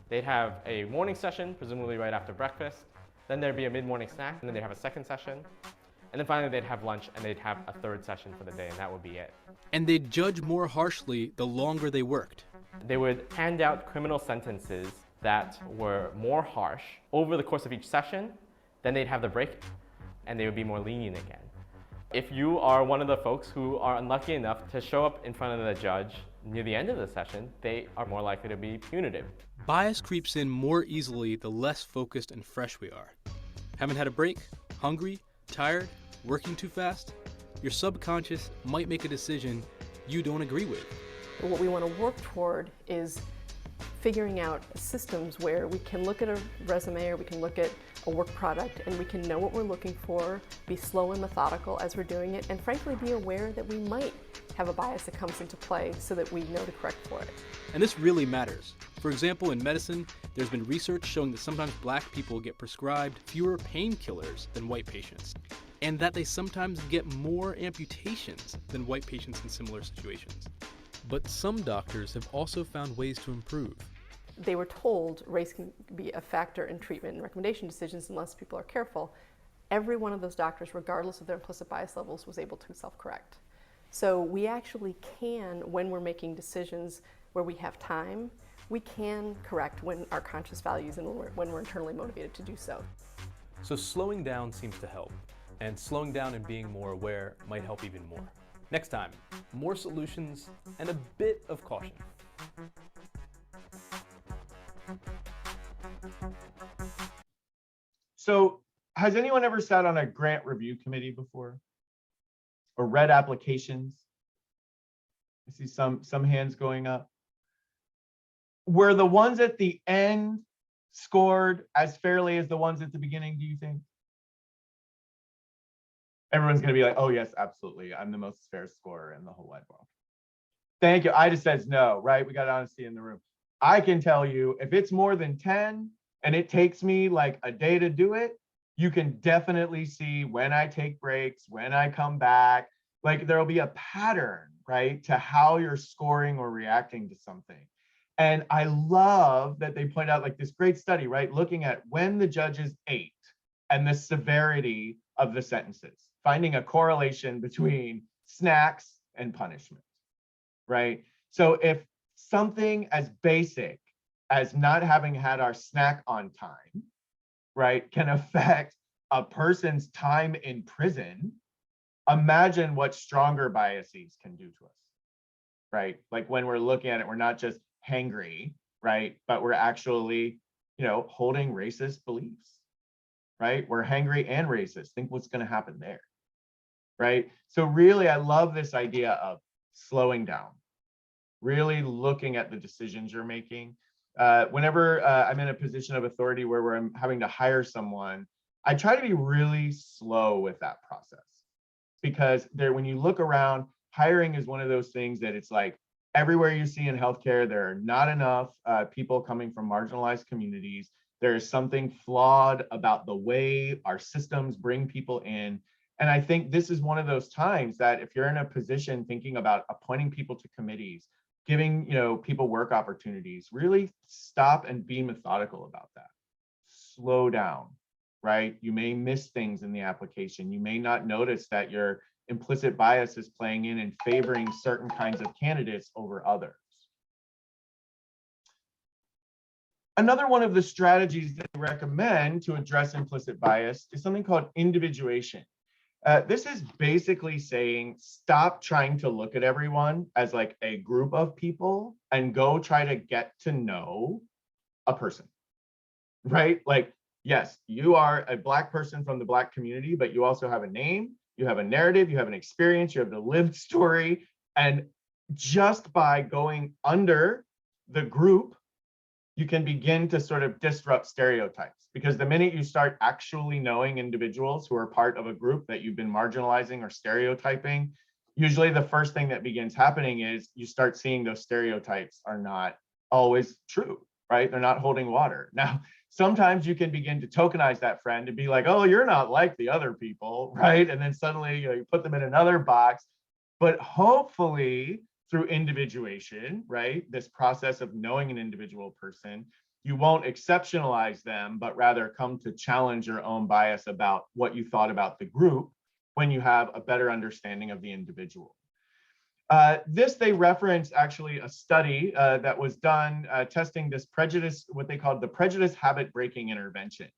They'd have a morning session, presumably right after breakfast. Then there'd be a mid-morning snack, and then they'd have a second session. And then finally they'd have lunch, and they'd have a third session for the day, and that would be it. And they'd judge more harshly the longer they worked. They would hand out criminal sentences that were more harsh over the course of each session. Then they'd have the break, and they would be more lenient again. If you are one of the folks who are unlucky enough to show up in front of the judge near the end of the session, they are more likely to be punitive. Bias creeps in more easily the less focused and fresh we are. Haven't had a break? Hungry? Tired? Working too fast? Your subconscious might make a decision you don't agree with. What we want to work toward is figuring out systems where we can look at a resume or we can look at a work product and we can know what we're looking for, be slow and methodical as we're doing it, and frankly be aware that we might have a bias that comes into play so that we know to correct for it. And this really matters. For example, in medicine, there's been research showing that sometimes black people get prescribed fewer painkillers than white patients, and that they sometimes get more amputations than white patients in similar situations. But some doctors have also found ways to improve. They were told race can be a factor in treatment and recommendation decisions unless people are careful. Every one of those doctors, regardless of their implicit bias levels, was able to self-correct. So we actually can, when we're making decisions where we have time, we can correct when our conscious values and when we're internally motivated to do so. So slowing down seems to help, and slowing down and being more aware might help even more. Next time, more solutions and a bit of caution. So has anyone ever sat on a grant review committee before? Or read applications? I see some hands going up. Were the ones at the end scored as fairly as the ones at the beginning, do you think? Everyone's going to be like, oh, yes, absolutely. I'm the most fair scorer in the whole wide world. Thank you. Ida says no, right? We got honesty in the room. I can tell you if it's more than 10 and it takes me like a day to do it, you can definitely see when I take breaks, when I come back, like there'll be a pattern, right, to how you're scoring or reacting to something. And I love that they point out like this great study, right, looking at when the judges ate and the severity of the sentences, finding a correlation between snacks and punishment, right? So if something as basic as not having had our snack on time, right, can affect a person's time in prison, imagine what stronger biases can do to us, right? Like when we're looking at it, we're not just hangry, right? But we're actually, holding racist beliefs, right? We're hangry and racist. Think what's going to happen there, right? So really, I love this idea of slowing down, really looking at the decisions you're making. Whenever I'm in a position of authority where I'm having to hire someone, I try to be really slow with that process because when you look around, hiring is one of those things that it's like everywhere you see in healthcare, there are not enough people coming from marginalized communities. There is something flawed about the way our systems bring people in. And I think this is one of those times that if you're in a position thinking about appointing people to committees, giving people work opportunities, really stop and be methodical about that. Slow down, right? You may miss things in the application. You may not notice that your implicit bias is playing in and favoring certain kinds of candidates over others. Another one of the strategies that I recommend to address implicit bias is something called individuation. This is basically saying, stop trying to look at everyone as like a group of people and go try to get to know a person, right? Like, yes, you are a Black person from the Black community, but you also have a name, you have a narrative, you have an experience, you have a lived story. And just by going under the group, you can begin to sort of disrupt stereotypes, because the minute you start actually knowing individuals who are part of a group that you've been marginalizing or stereotyping, usually the first thing that begins happening is you start seeing those stereotypes are not always true, right? They're not holding water. Now, sometimes you can begin to tokenize that friend and be like, oh, you're not like the other people, right? And then suddenly, you put them in another box. But hopefully, through individuation, right, this process of knowing an individual person, you won't exceptionalize them, but rather come to challenge your own bias about what you thought about the group when you have a better understanding of the individual. They reference actually a study that was done testing this prejudice, what they called the prejudice habit breaking intervention.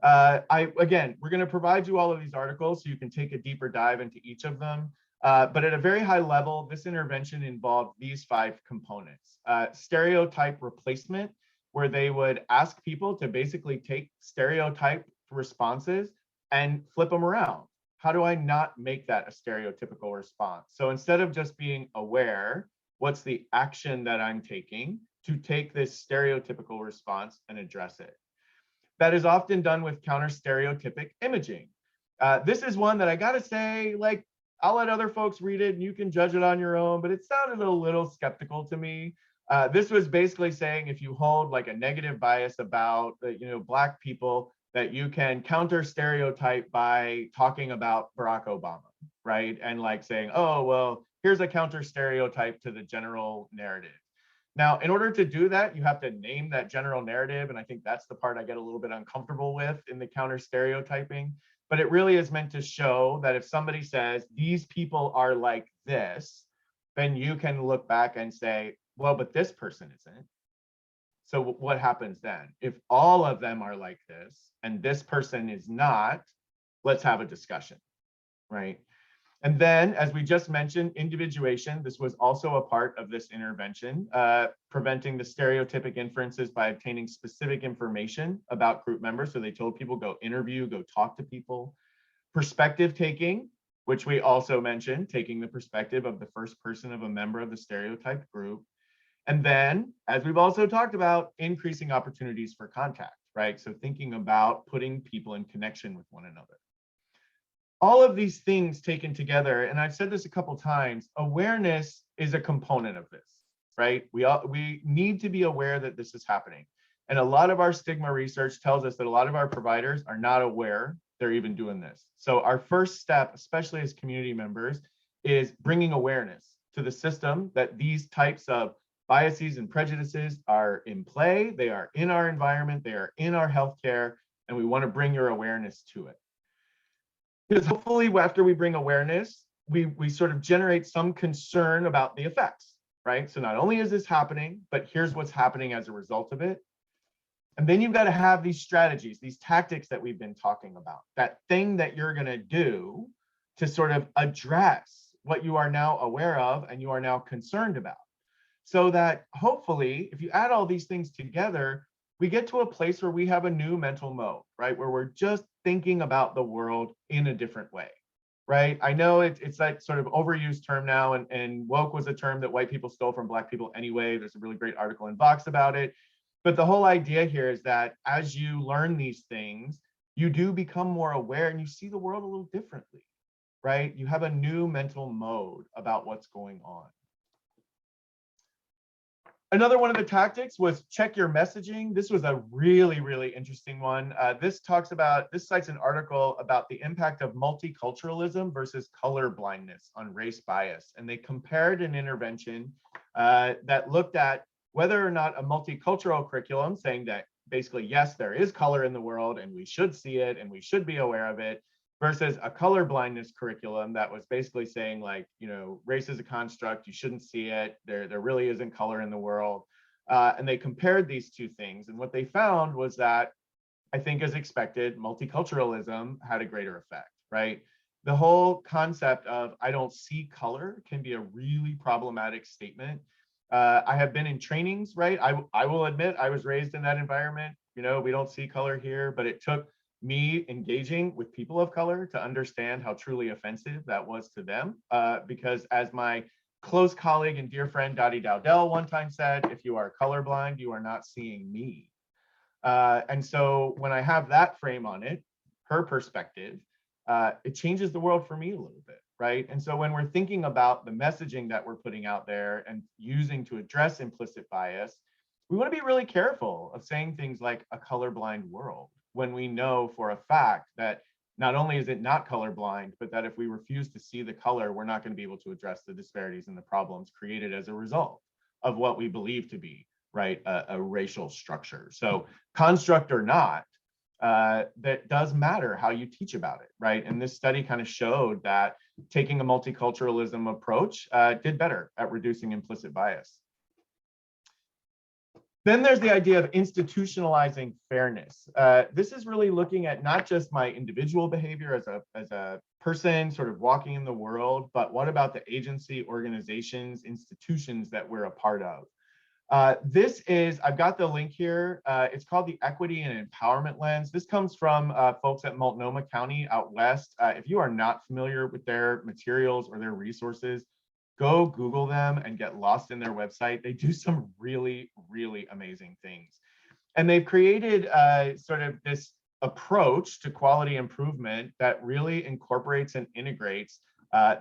Again, we're going to provide you all of these articles so you can take a deeper dive into each of them. But at a very high level, this intervention involved these 5 components. Stereotype replacement, where they would ask people to basically take stereotype responses and flip them around. How do I not make that a stereotypical response? So instead of just being aware, what's the action that I'm taking to take this stereotypical response and address it? That is often done with counter-stereotypic imaging. This is one that I gotta say, like, I'll let other folks read it and you can judge it on your own, but it sounded a little skeptical to me. This was basically saying if you hold like a negative bias about Black people, that you can counter stereotype by talking about Barack Obama, right? And like saying, oh, well, here's a counter stereotype to the general narrative. Now, in order to do that, you have to name that general narrative. And I think that's the part I get a little bit uncomfortable with in the counter stereotyping. But it really is meant to show that if somebody says, these people are like this, then you can look back and say, well, but this person isn't. So what happens then? If all of them are like this and this person is not, let's have a discussion, right? And then, as we just mentioned, individuation. This was also a part of this intervention, preventing the stereotypic inferences by obtaining specific information about group members. So they told people, go interview, go talk to people. Perspective taking, which we also mentioned, taking the perspective of the first person of a member of the stereotyped group. And then, as we've also talked about, increasing opportunities for contact, right? So thinking about putting people in connection with one another. All of these things taken together, and I've said this a couple times, awareness is a component of this, right? We need to be aware that this is happening. And a lot of our stigma research tells us that a lot of our providers are not aware they're even doing this. So our first step, especially as community members, is bringing awareness to the system that these types of biases and prejudices are in play, they are in our environment, they are in our healthcare, and we want to bring your awareness to it. Because hopefully after we bring awareness, we sort of generate some concern about the effects, right? So not only is this happening, but here's what's happening as a result of it. And then you've got to have these strategies, these tactics that we've been talking about, that thing that you're going to do to sort of address what you are now aware of and you are now concerned about. So that hopefully, if you add all these things together, we get to a place where we have a new mental mode, right? Where we're just thinking about the world in a different way, right? I know it's that sort of overused term now, and woke was a term that white people stole from Black people anyway. There's a really great article in Vox about it. But the whole idea here is that as you learn these things, you do become more aware and you see the world a little differently, right? You have a new mental mode about what's going on. Another one of the tactics was check your messaging. This was a really, really interesting one. This cites an article about the impact of multiculturalism versus color blindness on race bias. And they compared an intervention that looked at whether or not a multicultural curriculum, saying that basically, yes, there is color in the world and we should see it and we should be aware of it, versus a color blindness curriculum that was basically saying, like, race is a construct, you shouldn't see it, there really isn't color in the world. And they compared these two things. And what they found was that, I think as expected, multiculturalism had a greater effect, right? the whole concept of I don't see color can be a really problematic statement. I have been in trainings, right? I will admit I was raised in that environment. You know, we don't see color here, but it took me engaging with people of color to understand how truly offensive that was to them. Because as my close colleague and dear friend Dottie Dowdell one time said, if you are colorblind, you are not seeing me. And so when I have that frame on it, her perspective, it changes the world for me a little bit, right? And so when we're thinking about the messaging that we're putting out there and using to address implicit bias, we want to be really careful of saying things like a colorblind world when we know for a fact that not only is it not colorblind, but that if we refuse to see the color, we're not going to be able to address the disparities and the problems created as a result of what we believe to be, right, a racial structure. So construct or not, that does matter how you teach about it, right? And this study kind of showed that taking a multiculturalism approach did better at reducing implicit bias. Then there's the idea of institutionalizing fairness. This is really looking at not just my individual behavior as a person sort of walking in the world, but what about the agency, organizations, institutions that we're a part of? This is, I've got the link here. It's called the Equity and Empowerment Lens. This comes from folks at Multnomah County out west. If you are not familiar with their materials or their resources, go Google them and get lost in their website. They do some really, really amazing things. And they've created sort of this approach to quality improvement that really incorporates and integrates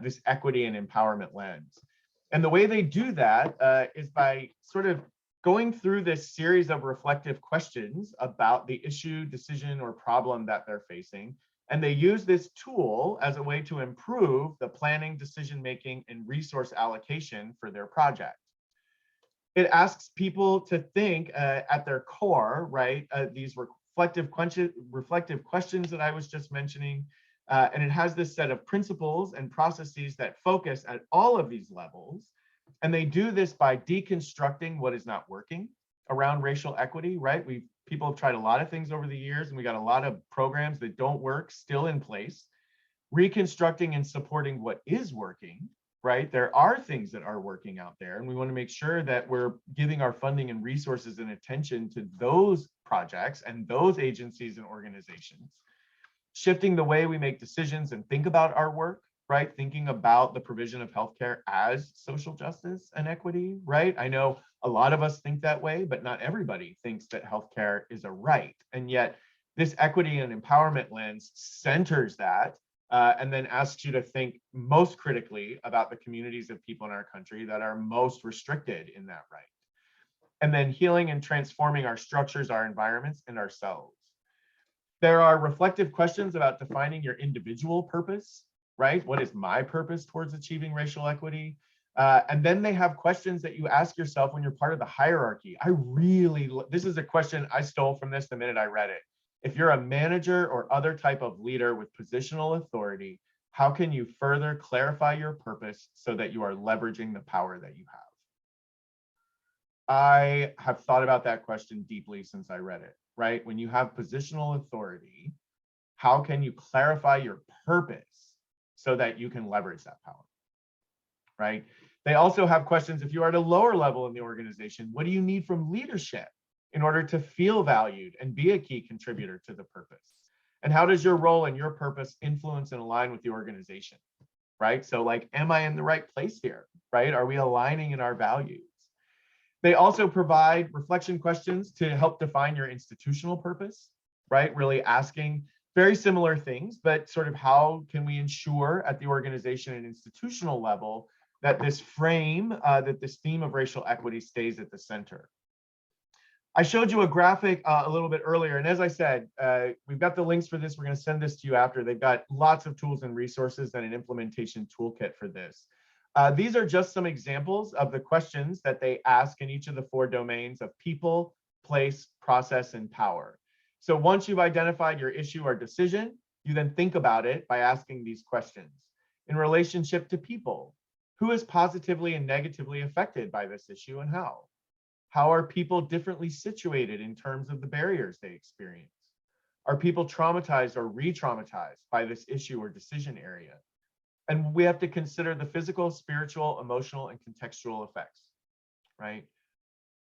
this equity and empowerment lens. And the way they do that is by sort of going through this series of reflective questions about the issue, decision, or problem that they're facing. And they use this tool as a way to improve the planning, decision-making, and resource allocation for their project. It asks people to think at their core, right, these reflective questions that I was just mentioning. And it has this set of principles and processes that focus at all of these levels. And they do this by deconstructing what is not working around racial equity, right? People have tried a lot of things over the years, and we got a lot of programs that don't work still in place. Reconstructing and supporting what is working, right? There are things that are working out there, and we want to make sure that we're giving our funding and resources and attention to those projects and those agencies and organizations. Shifting the way we make decisions and think about our work, right? Thinking about the provision of healthcare as social justice and equity, right? I know a lot of us think that way, but not everybody thinks that healthcare is a right. And yet this equity and empowerment lens centers that and then asks you to think most critically about the communities of people in our country that are most restricted in that right. And then healing and transforming our structures, our environments, and ourselves. There are reflective questions about defining your individual purpose, right? What is my purpose towards achieving racial equity? And then they have questions that you ask yourself when you're part of the hierarchy. This is a question I stole from this the minute I read it. If you're a manager or other type of leader with positional authority, how can you further clarify your purpose so that you are leveraging the power that you have? I have thought about that question deeply since I read it, right? When you have positional authority, how can you clarify your purpose so that you can leverage that power, right? They also have questions, if you are at a lower level in the organization, what do you need from leadership in order to feel valued and be a key contributor to the purpose? And how does your role and your purpose influence and align with the organization, right? So like, am I in the right place here, right? Are we aligning in our values? They also provide reflection questions to help define your institutional purpose, right? Really asking very similar things, but sort of how can we ensure at the organization and institutional level that this frame, that this theme of racial equity stays at the center. I showed you a graphic a little bit earlier, and as I said, we've got the links for this. We're going to send this to you after. They've got lots of tools and resources and an implementation toolkit for this. These are just some examples of the questions that they ask in each of the 4 domains of people, place, process, and power. So once you've identified your issue or decision, you then think about it by asking these questions. In relationship to people, who is positively and negatively affected by this issue and how? How are people differently situated in terms of the barriers they experience? Are people traumatized or re-traumatized by this issue or decision area? And we have to consider the physical, spiritual, emotional, and contextual effects, right?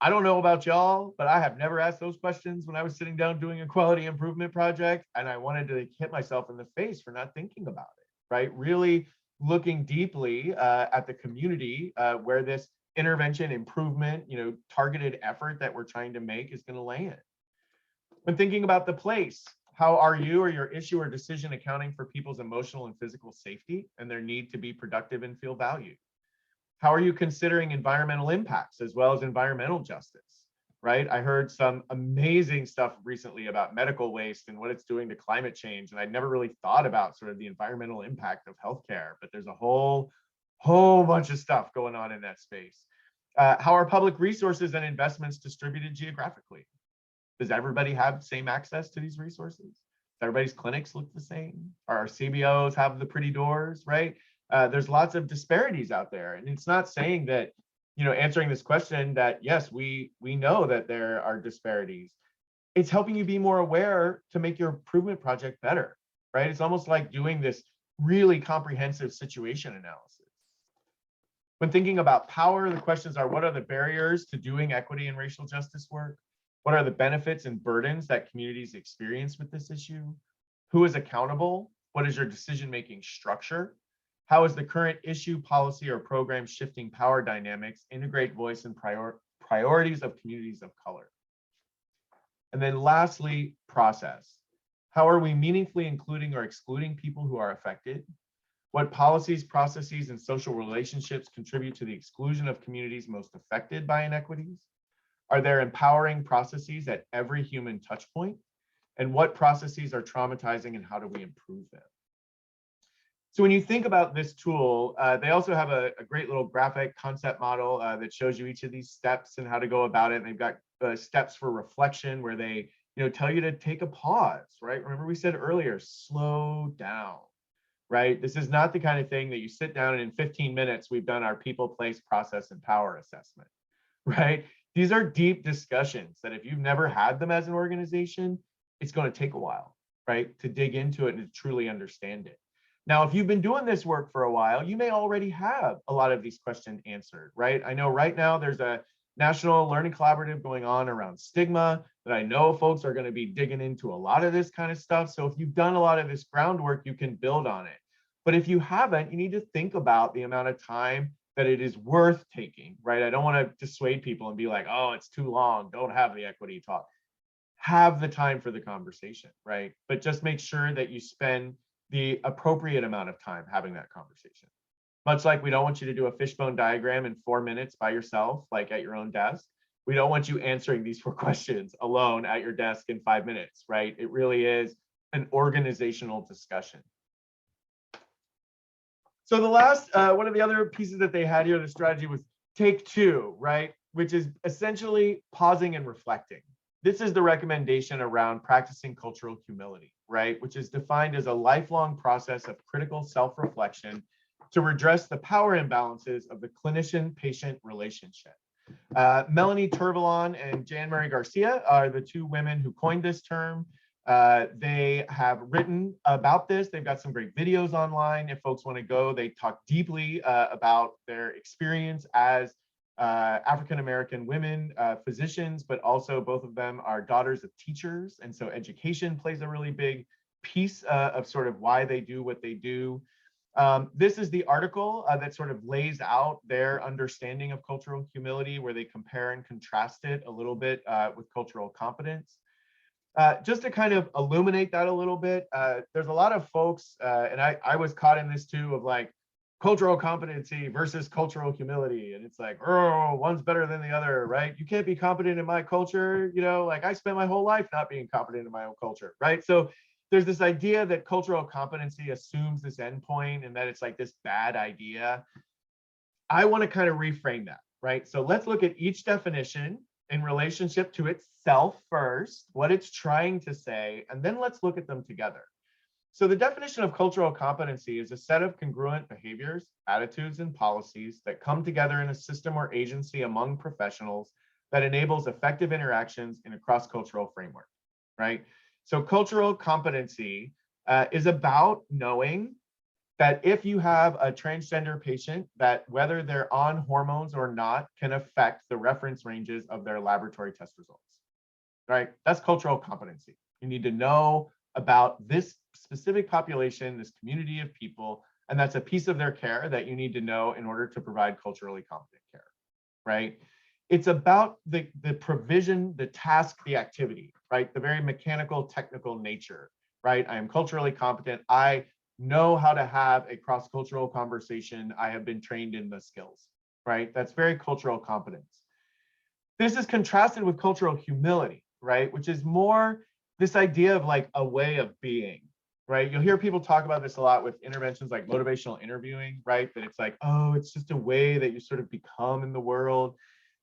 I don't know about y'all, but I have never asked those questions when I was sitting down doing a quality improvement project, and I wanted to hit myself in the face for not thinking about it, right? Really looking deeply at the community where this intervention, improvement, targeted effort that we're trying to make is going to land. When thinking about the place, how are you or your issue or decision accounting for people's emotional and physical safety and their need to be productive and feel valued? How are you considering environmental impacts as well as environmental justice, right? I heard some amazing stuff recently about medical waste and what it's doing to climate change. And I'd never really thought about sort of the environmental impact of healthcare, but there's a whole bunch of stuff going on in that space. How are public resources and investments distributed geographically? Does everybody have same access to these resources? Does everybody's clinics look the same? Are our CBOs have the pretty doors, right? There's lots of disparities out there. And it's not saying that, answering this question that, yes, we know that there are disparities. It's helping you be more aware to make your improvement project better, right? It's almost like doing this really comprehensive situation analysis. When thinking about power, the questions are, what are the barriers to doing equity and racial justice work? What are the benefits and burdens that communities experience with this issue? Who is accountable? What is your decision-making structure? How is the current issue, policy, or program shifting power dynamics, integrate voice and priorities of communities of color? And then lastly, process. How are we meaningfully including or excluding people who are affected? What policies, processes, and social relationships contribute to the exclusion of communities most affected by inequities? Are there empowering processes at every human touch point? And what processes are traumatizing and how do we improve them? So when you think about this tool, they also have a great little graphic concept model that shows you each of these steps and how to go about it. And they've got steps for reflection where they tell you to take a pause, right? Remember we said earlier, slow down, right? This is not the kind of thing that you sit down and in 15 minutes, we've done our people, place, process, and power assessment, right? These are deep discussions that if you've never had them as an organization, it's going to take a while, right? To dig into it and to truly understand it. Now, if you've been doing this work for a while, you may already have a lot of these questions answered, right? I know right now there's a national learning collaborative going on around stigma that I know folks are going to be digging into a lot of this kind of stuff. So if you've done a lot of this groundwork, you can build on it. But if you haven't, you need to think about the amount of time that it is worth taking, right? I don't want to dissuade people and be like, oh, it's too long, don't have the equity talk. Have the time for the conversation, right? But just make sure that you spend the appropriate amount of time having that conversation. Much like we don't want you to do a fishbone diagram in 4 minutes by yourself, like at your own desk. We don't want you answering these 4 questions alone at your desk in 5 minutes, right? It really is an organizational discussion. So the last, one of the other pieces that they had here, the strategy was take 2, right? Which is essentially pausing and reflecting. This is the recommendation around practicing cultural humility, right? Which is defined as a lifelong process of critical self-reflection to redress the power imbalances of the clinician-patient relationship. Melanie Turvalon and Jan Marie Garcia are the 2 women who coined this term. They have written about this. They've got some great videos online. If folks want to go, they talk deeply about their experience as African-American women physicians, but also both of them are daughters of teachers. And so education plays a really big piece of sort of why they do what they do. This is the article that sort of lays out their understanding of cultural humility, where they compare and contrast it a little bit with cultural competence. Just to kind of illuminate that a little bit, there's a lot of folks, and I was caught in this too, of like cultural competency versus cultural humility. And it's like, oh, one's better than the other, right? You can't be competent in my culture. Like I spent my whole life not being competent in my own culture, right? So there's this idea that cultural competency assumes this endpoint and that it's like this bad idea. I want to kind of reframe that, right? So let's look at each definition in relationship to itself first, what it's trying to say, and then let's look at them together. So the definition of cultural competency is a set of congruent behaviors, attitudes, and policies that come together in a system or agency among professionals that enables effective interactions in a cross-cultural framework, right? So cultural competency is about knowing that if you have a transgender patient, that whether they're on hormones or not can affect the reference ranges of their laboratory test results, right? That's cultural competency. You need to know about this specific population, this community of people, and that's a piece of their care that you need to know in order to provide culturally competent care, right? It's about the provision, the task, the activity, right? The very mechanical, technical nature, right? I am culturally competent. I know how to have a cross-cultural conversation. I have been trained in the skills, right? That's very cultural competence. This is contrasted with cultural humility, right? Which is more this idea of like a way of being, right? You'll hear people talk about this a lot with interventions like motivational interviewing, right? That it's like, oh, it's just a way that you sort of become in the world.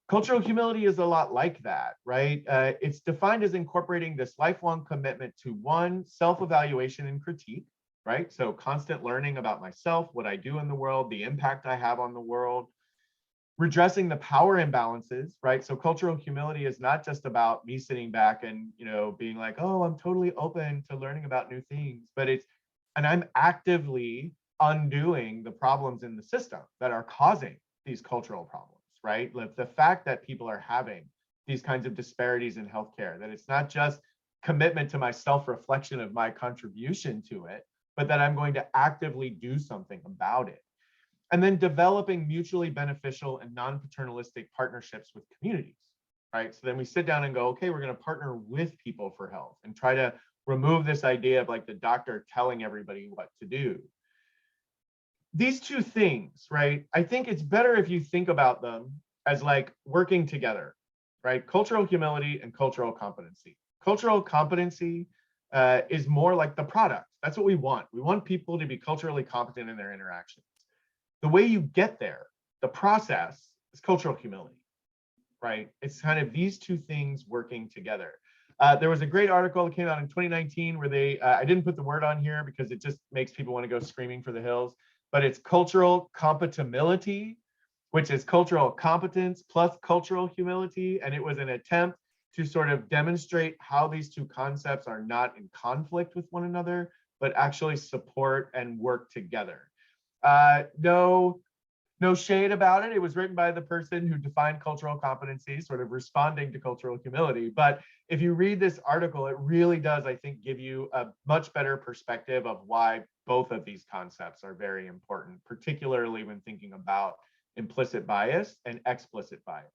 Cultural humility is a lot like that, right? It's defined as incorporating this lifelong commitment to one, self-evaluation and critique, right? So constant learning about myself, what I do in the world, the impact I have on the world, redressing the power imbalances, right? So cultural humility is not just about me sitting back and, being like, oh, I'm totally open to learning about new things, but I'm actively undoing the problems in the system that are causing these cultural problems, right? Like the fact that people are having these kinds of disparities in healthcare, that it's not just commitment to my self-reflection of my contribution to it, but that I'm going to actively do something about it. And then developing mutually beneficial and non-paternalistic partnerships with communities, right? So then we sit down and go, okay, we're going to partner with people for health and try to remove this idea of like the doctor telling everybody what to do. These two things, right? I think it's better if you think about them as like working together, right? Cultural humility and cultural competency. Cultural competency is more like the product. That's what we want. We want people to be culturally competent in their interactions. The way you get there, the process, is cultural humility, right? It's kind of these two things working together. There was a great article that came out in 2019 where I didn't put the word on here because it just makes people want to go screaming for the hills, but it's cultural compatibility, which is cultural competence plus cultural humility. And it was an attempt to sort of demonstrate how these two concepts are not in conflict with one another, but actually support and work together. No shade about it. It was written by the person who defined cultural competency, sort of responding to cultural humility. But if you read this article, it really does, I think, give you a much better perspective of why both of these concepts are very important, particularly when thinking about implicit bias and explicit bias.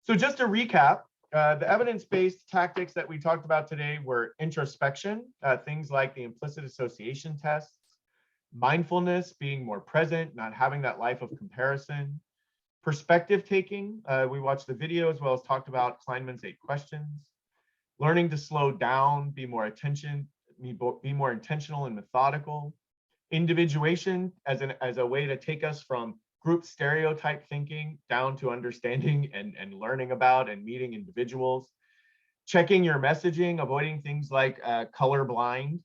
So just to recap, the evidence-based tactics that we talked about today were introspection, things like the implicit association tests, mindfulness, being more present, not having that life of comparison, perspective taking. We watched the video as well as talked about Kleinmans 8 questions, learning to slow down, be more intentional and methodical, individuation as a way to take us from group stereotype thinking down to understanding and learning about and meeting individuals, checking your messaging, avoiding things like colorblind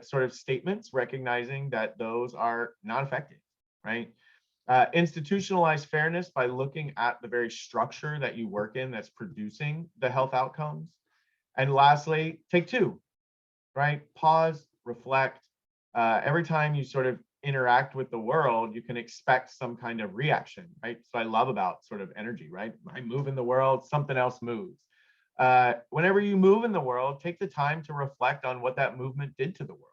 sort of statements, recognizing that those are not effective, right? Institutionalize fairness by looking at the very structure that you work in that's producing the health outcomes. And lastly, take two, right? Pause, reflect. Every time you sort of interact with the world, you can expect some kind of reaction, right? So I love about sort of energy, right? I move in the world, something else moves. Whenever you move in the world, take the time to reflect on what that movement did to the world,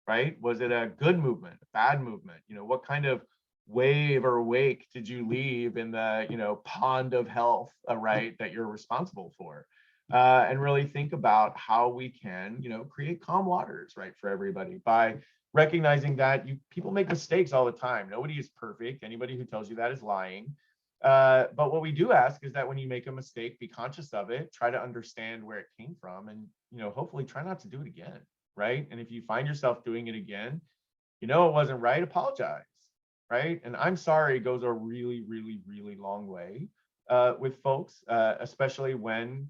right? Was it a good movement, a bad movement? What kind of wave or wake did you leave in the, pond of health, right, that you're responsible for? And really think about how we can, create calm waters, right, for everybody by recognizing that people make mistakes all the time. Nobody is perfect. Anybody who tells you that is lying. But what we do ask is that when you make a mistake, be conscious of it, try to understand where it came from, and hopefully try not to do it again, right? And if you find yourself doing it again, it wasn't right, apologize, right? And I'm sorry goes a really, really, really long way with folks, especially when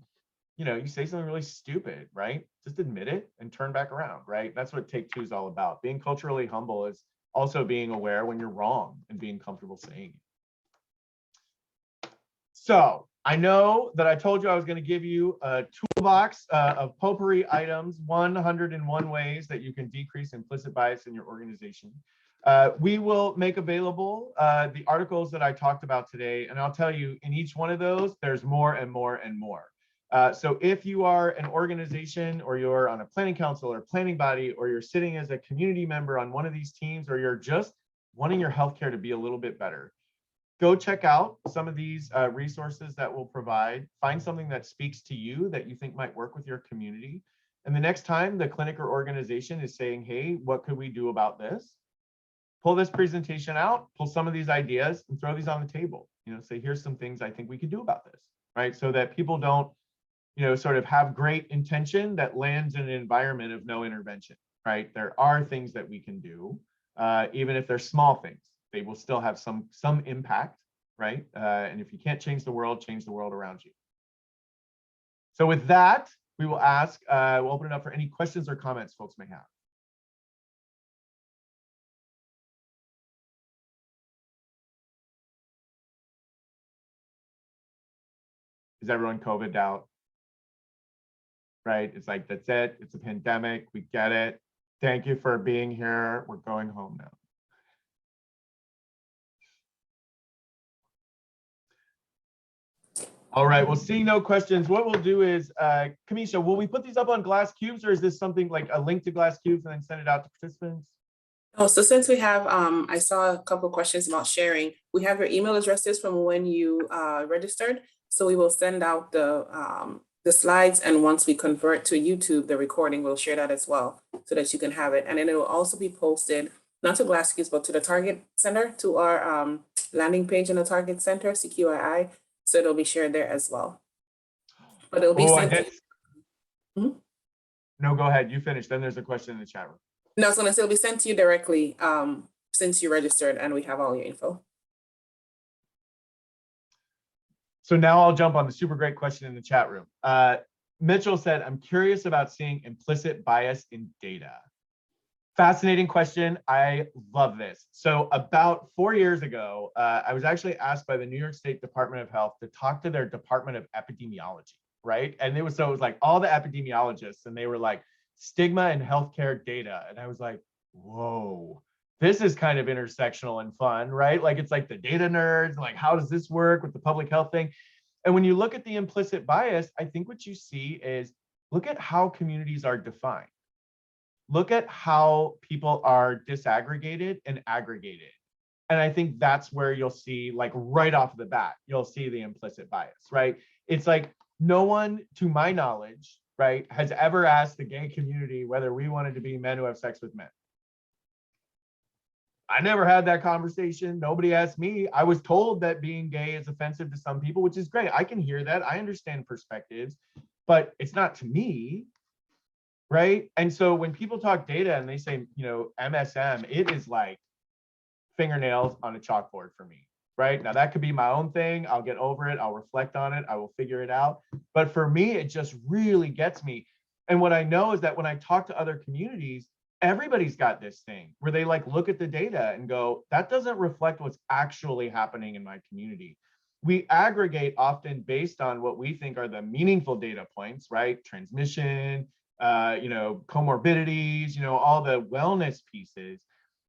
you say something really stupid, right? Just admit it and turn back around, right? That's what Take Two is all about. Being culturally humble is also being aware when you're wrong and being comfortable saying it. So I know that I told you I was going to give you a toolbox of potpourri items, 101 ways that you can decrease implicit bias in your organization. We will make available the articles that I talked about today, and I'll tell you, in each one of those, there's more and more and more. So if you are an organization, or you're on a planning council or planning body, or you're sitting as a community member on one of these teams, or you're just wanting your healthcare to be a little bit better, go check out some of these resources that we'll provide. Find something that speaks to you that you think might work with your community. And the next time the clinic or organization is saying, hey, what could we do about this? Pull this presentation out, pull some of these ideas and throw these on the table. Say, here's some things I think we could do about this, right? So that people don't, sort of have great intention that lands in an environment of no intervention, right? There are things that we can do, even if they're small things. They will still have some impact, right? And if you can't change the world around you. So with that, we will we'll open it up for any questions or comments folks may have. Is everyone COVID'd out? Right? It's like, that's it. It's a pandemic. We get it. Thank you for being here. We're going home now. All right, well, seeing no questions, what we'll do is, Kamisha, will we put these up on glass cubes, or is this something like a link to glass cubes and then send it out to participants? Oh, so since we have, I saw a couple of questions about sharing. We have your email addresses from when you registered. So we will send out the slides, and once we convert to YouTube, the recording, we'll share that as well so that you can have it. And then it will also be posted, not to glass cubes, but to the Target Center, to our landing page in the Target Center, CQII. So it'll be shared there as well. But it'll be sent to... No, go ahead. You finish. Then there's a question in the chat room. No, I was going to say it'll be sent to you directly since you registered and we have all your info. So now I'll jump on the super great question in the chat room. Mitchell said, I'm curious about seeing implicit bias in data. Fascinating question. I love this. So about 4 years ago, I was actually asked by the New York State Department of Health to talk to their Department of Epidemiology, right? And it was like all the epidemiologists, and they were like, stigma and healthcare data. And I was like, whoa, this is kind of intersectional and fun, right? Like, it's like the data nerds, like, how does this work with the public health thing? And when you look at the implicit bias, I think what you see is, look at how communities are defined. Look at how people are disaggregated and aggregated. And I think that's where you'll see, like, right off the bat, you'll see the implicit bias, right? It's like, no one, to my knowledge, right, has ever asked the gay community whether we wanted to be men who have sex with men. I never had that conversation. Nobody asked me. I was told that being gay is offensive to some people, which is great. I can hear that. I understand perspectives, but it's not to me, right? And so when people talk data and they say, MSM, it is like fingernails on a chalkboard for me, right? Now that could be my own thing. I'll get over it. I'll reflect on it. I will figure it out. But for me, it just really gets me. And what I know is that when I talk to other communities, everybody's got this thing where they like look at the data and go, that doesn't reflect what's actually happening in my community. We aggregate often based on what we think are the meaningful data points, right? Transmission, comorbidities, all the wellness pieces.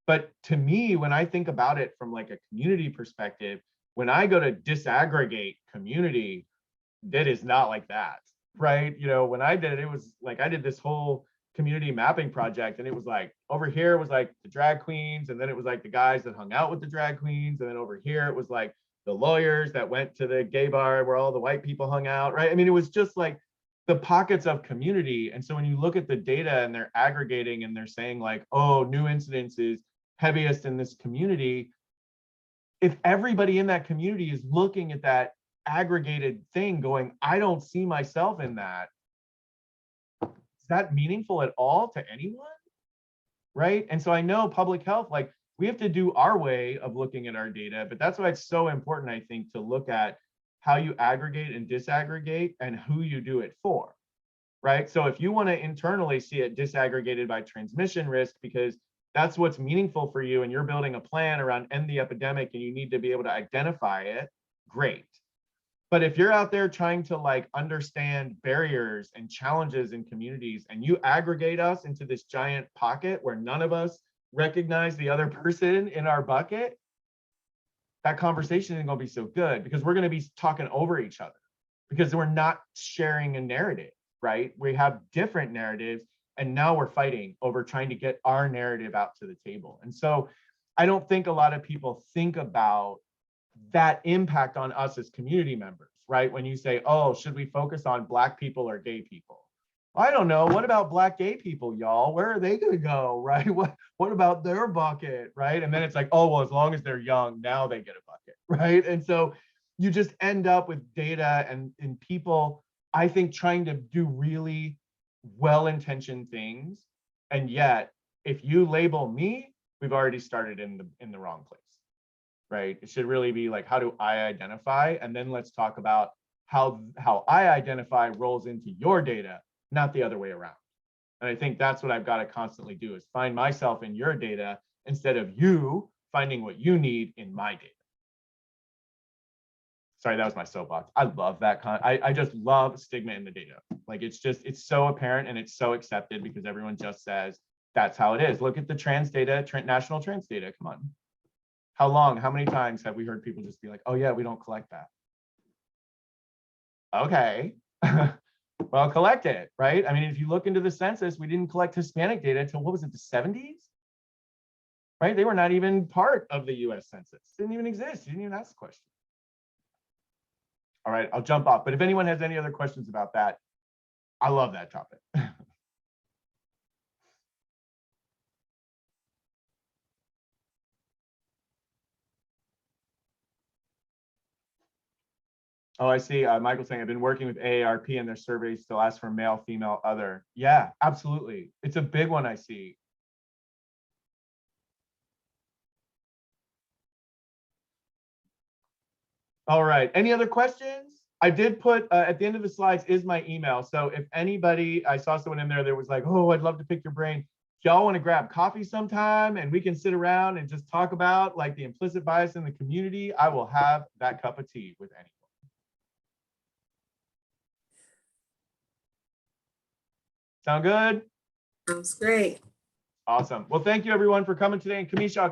But to me, when I think about it from like a community perspective, when I go to disaggregate community, that is not like that, right? When I did it, it was like, I did this whole community mapping project, and it was like, over here was like the drag queens, and then it was like the guys that hung out with the drag queens, and then over here it was like the lawyers that went to the gay bar where all the white people hung out, right? I mean, it was just like the pockets of community. And so when you look at the data and they're aggregating and they're saying like, oh, new incidence is heaviest in this community, if everybody in that community is looking at that aggregated thing going, I don't see myself in that, is that meaningful at all to anyone? Right? And so I know public health, like, we have to do our way of looking at our data, but that's why it's so important, I think, to look at how you aggregate and disaggregate and who you do it for, right? So if you want to internally see it disaggregated by transmission risk, because that's what's meaningful for you, and you're building a plan around end the epidemic and you need to be able to identify it, great. But if you're out there trying to like understand barriers and challenges in communities, and you aggregate us into this giant pocket where none of us recognize the other person in our bucket, that conversation isn't going to be so good, because we're going to be talking over each other because we're not sharing a narrative, right? We have different narratives, and now we're fighting over trying to get our narrative out to the table. And so I don't think a lot of people think about that impact on us as community members, right? When you say, oh, should we focus on Black people or gay people? I don't know. What about Black gay people, y'all? Where are they going to go, right? What about their bucket, right? And then it's like, oh, well, as long as they're young, now they get a bucket, right? And so you just end up with data and people, I think, trying to do really well-intentioned things. And yet, if you label me, we've already started in the wrong place, right? It should really be like, how do I identify? And then let's talk about how I identify rolls into your data, not the other way around. And I think that's what I've got to constantly do, is find myself in your data instead of you finding what you need in my data. Sorry, that was my soapbox. I love that. I just love stigma in the data. Like, it's so apparent and it's so accepted because everyone just says that's how it is. Look at the trans data, national trans data. Come on. How many times have we heard people just be like, oh yeah, we don't collect that? Okay. Well, collect it, right? I mean, if you look into the census, we didn't collect Hispanic data until, what was it, the 70s? Right? They were not even part of the US Census. Didn't even exist. You didn't even ask the question. All right, I'll jump off. But if anyone has any other questions about that, I love that topic. Oh, I see. Michael saying, I've been working with AARP and their surveys still ask for male, female, other. Yeah, absolutely. It's a big one I see. All right. Any other questions? I did put at the end of the slides is my email. So if anybody, I saw someone in there that was like, oh, I'd love to pick your brain. If y'all want to grab coffee sometime and we can sit around and just talk about like the implicit bias in the community, I will have that cup of tea with anyone. Sound good? Sounds great. Awesome. Well, thank you everyone for coming today. And Kamisha, I'll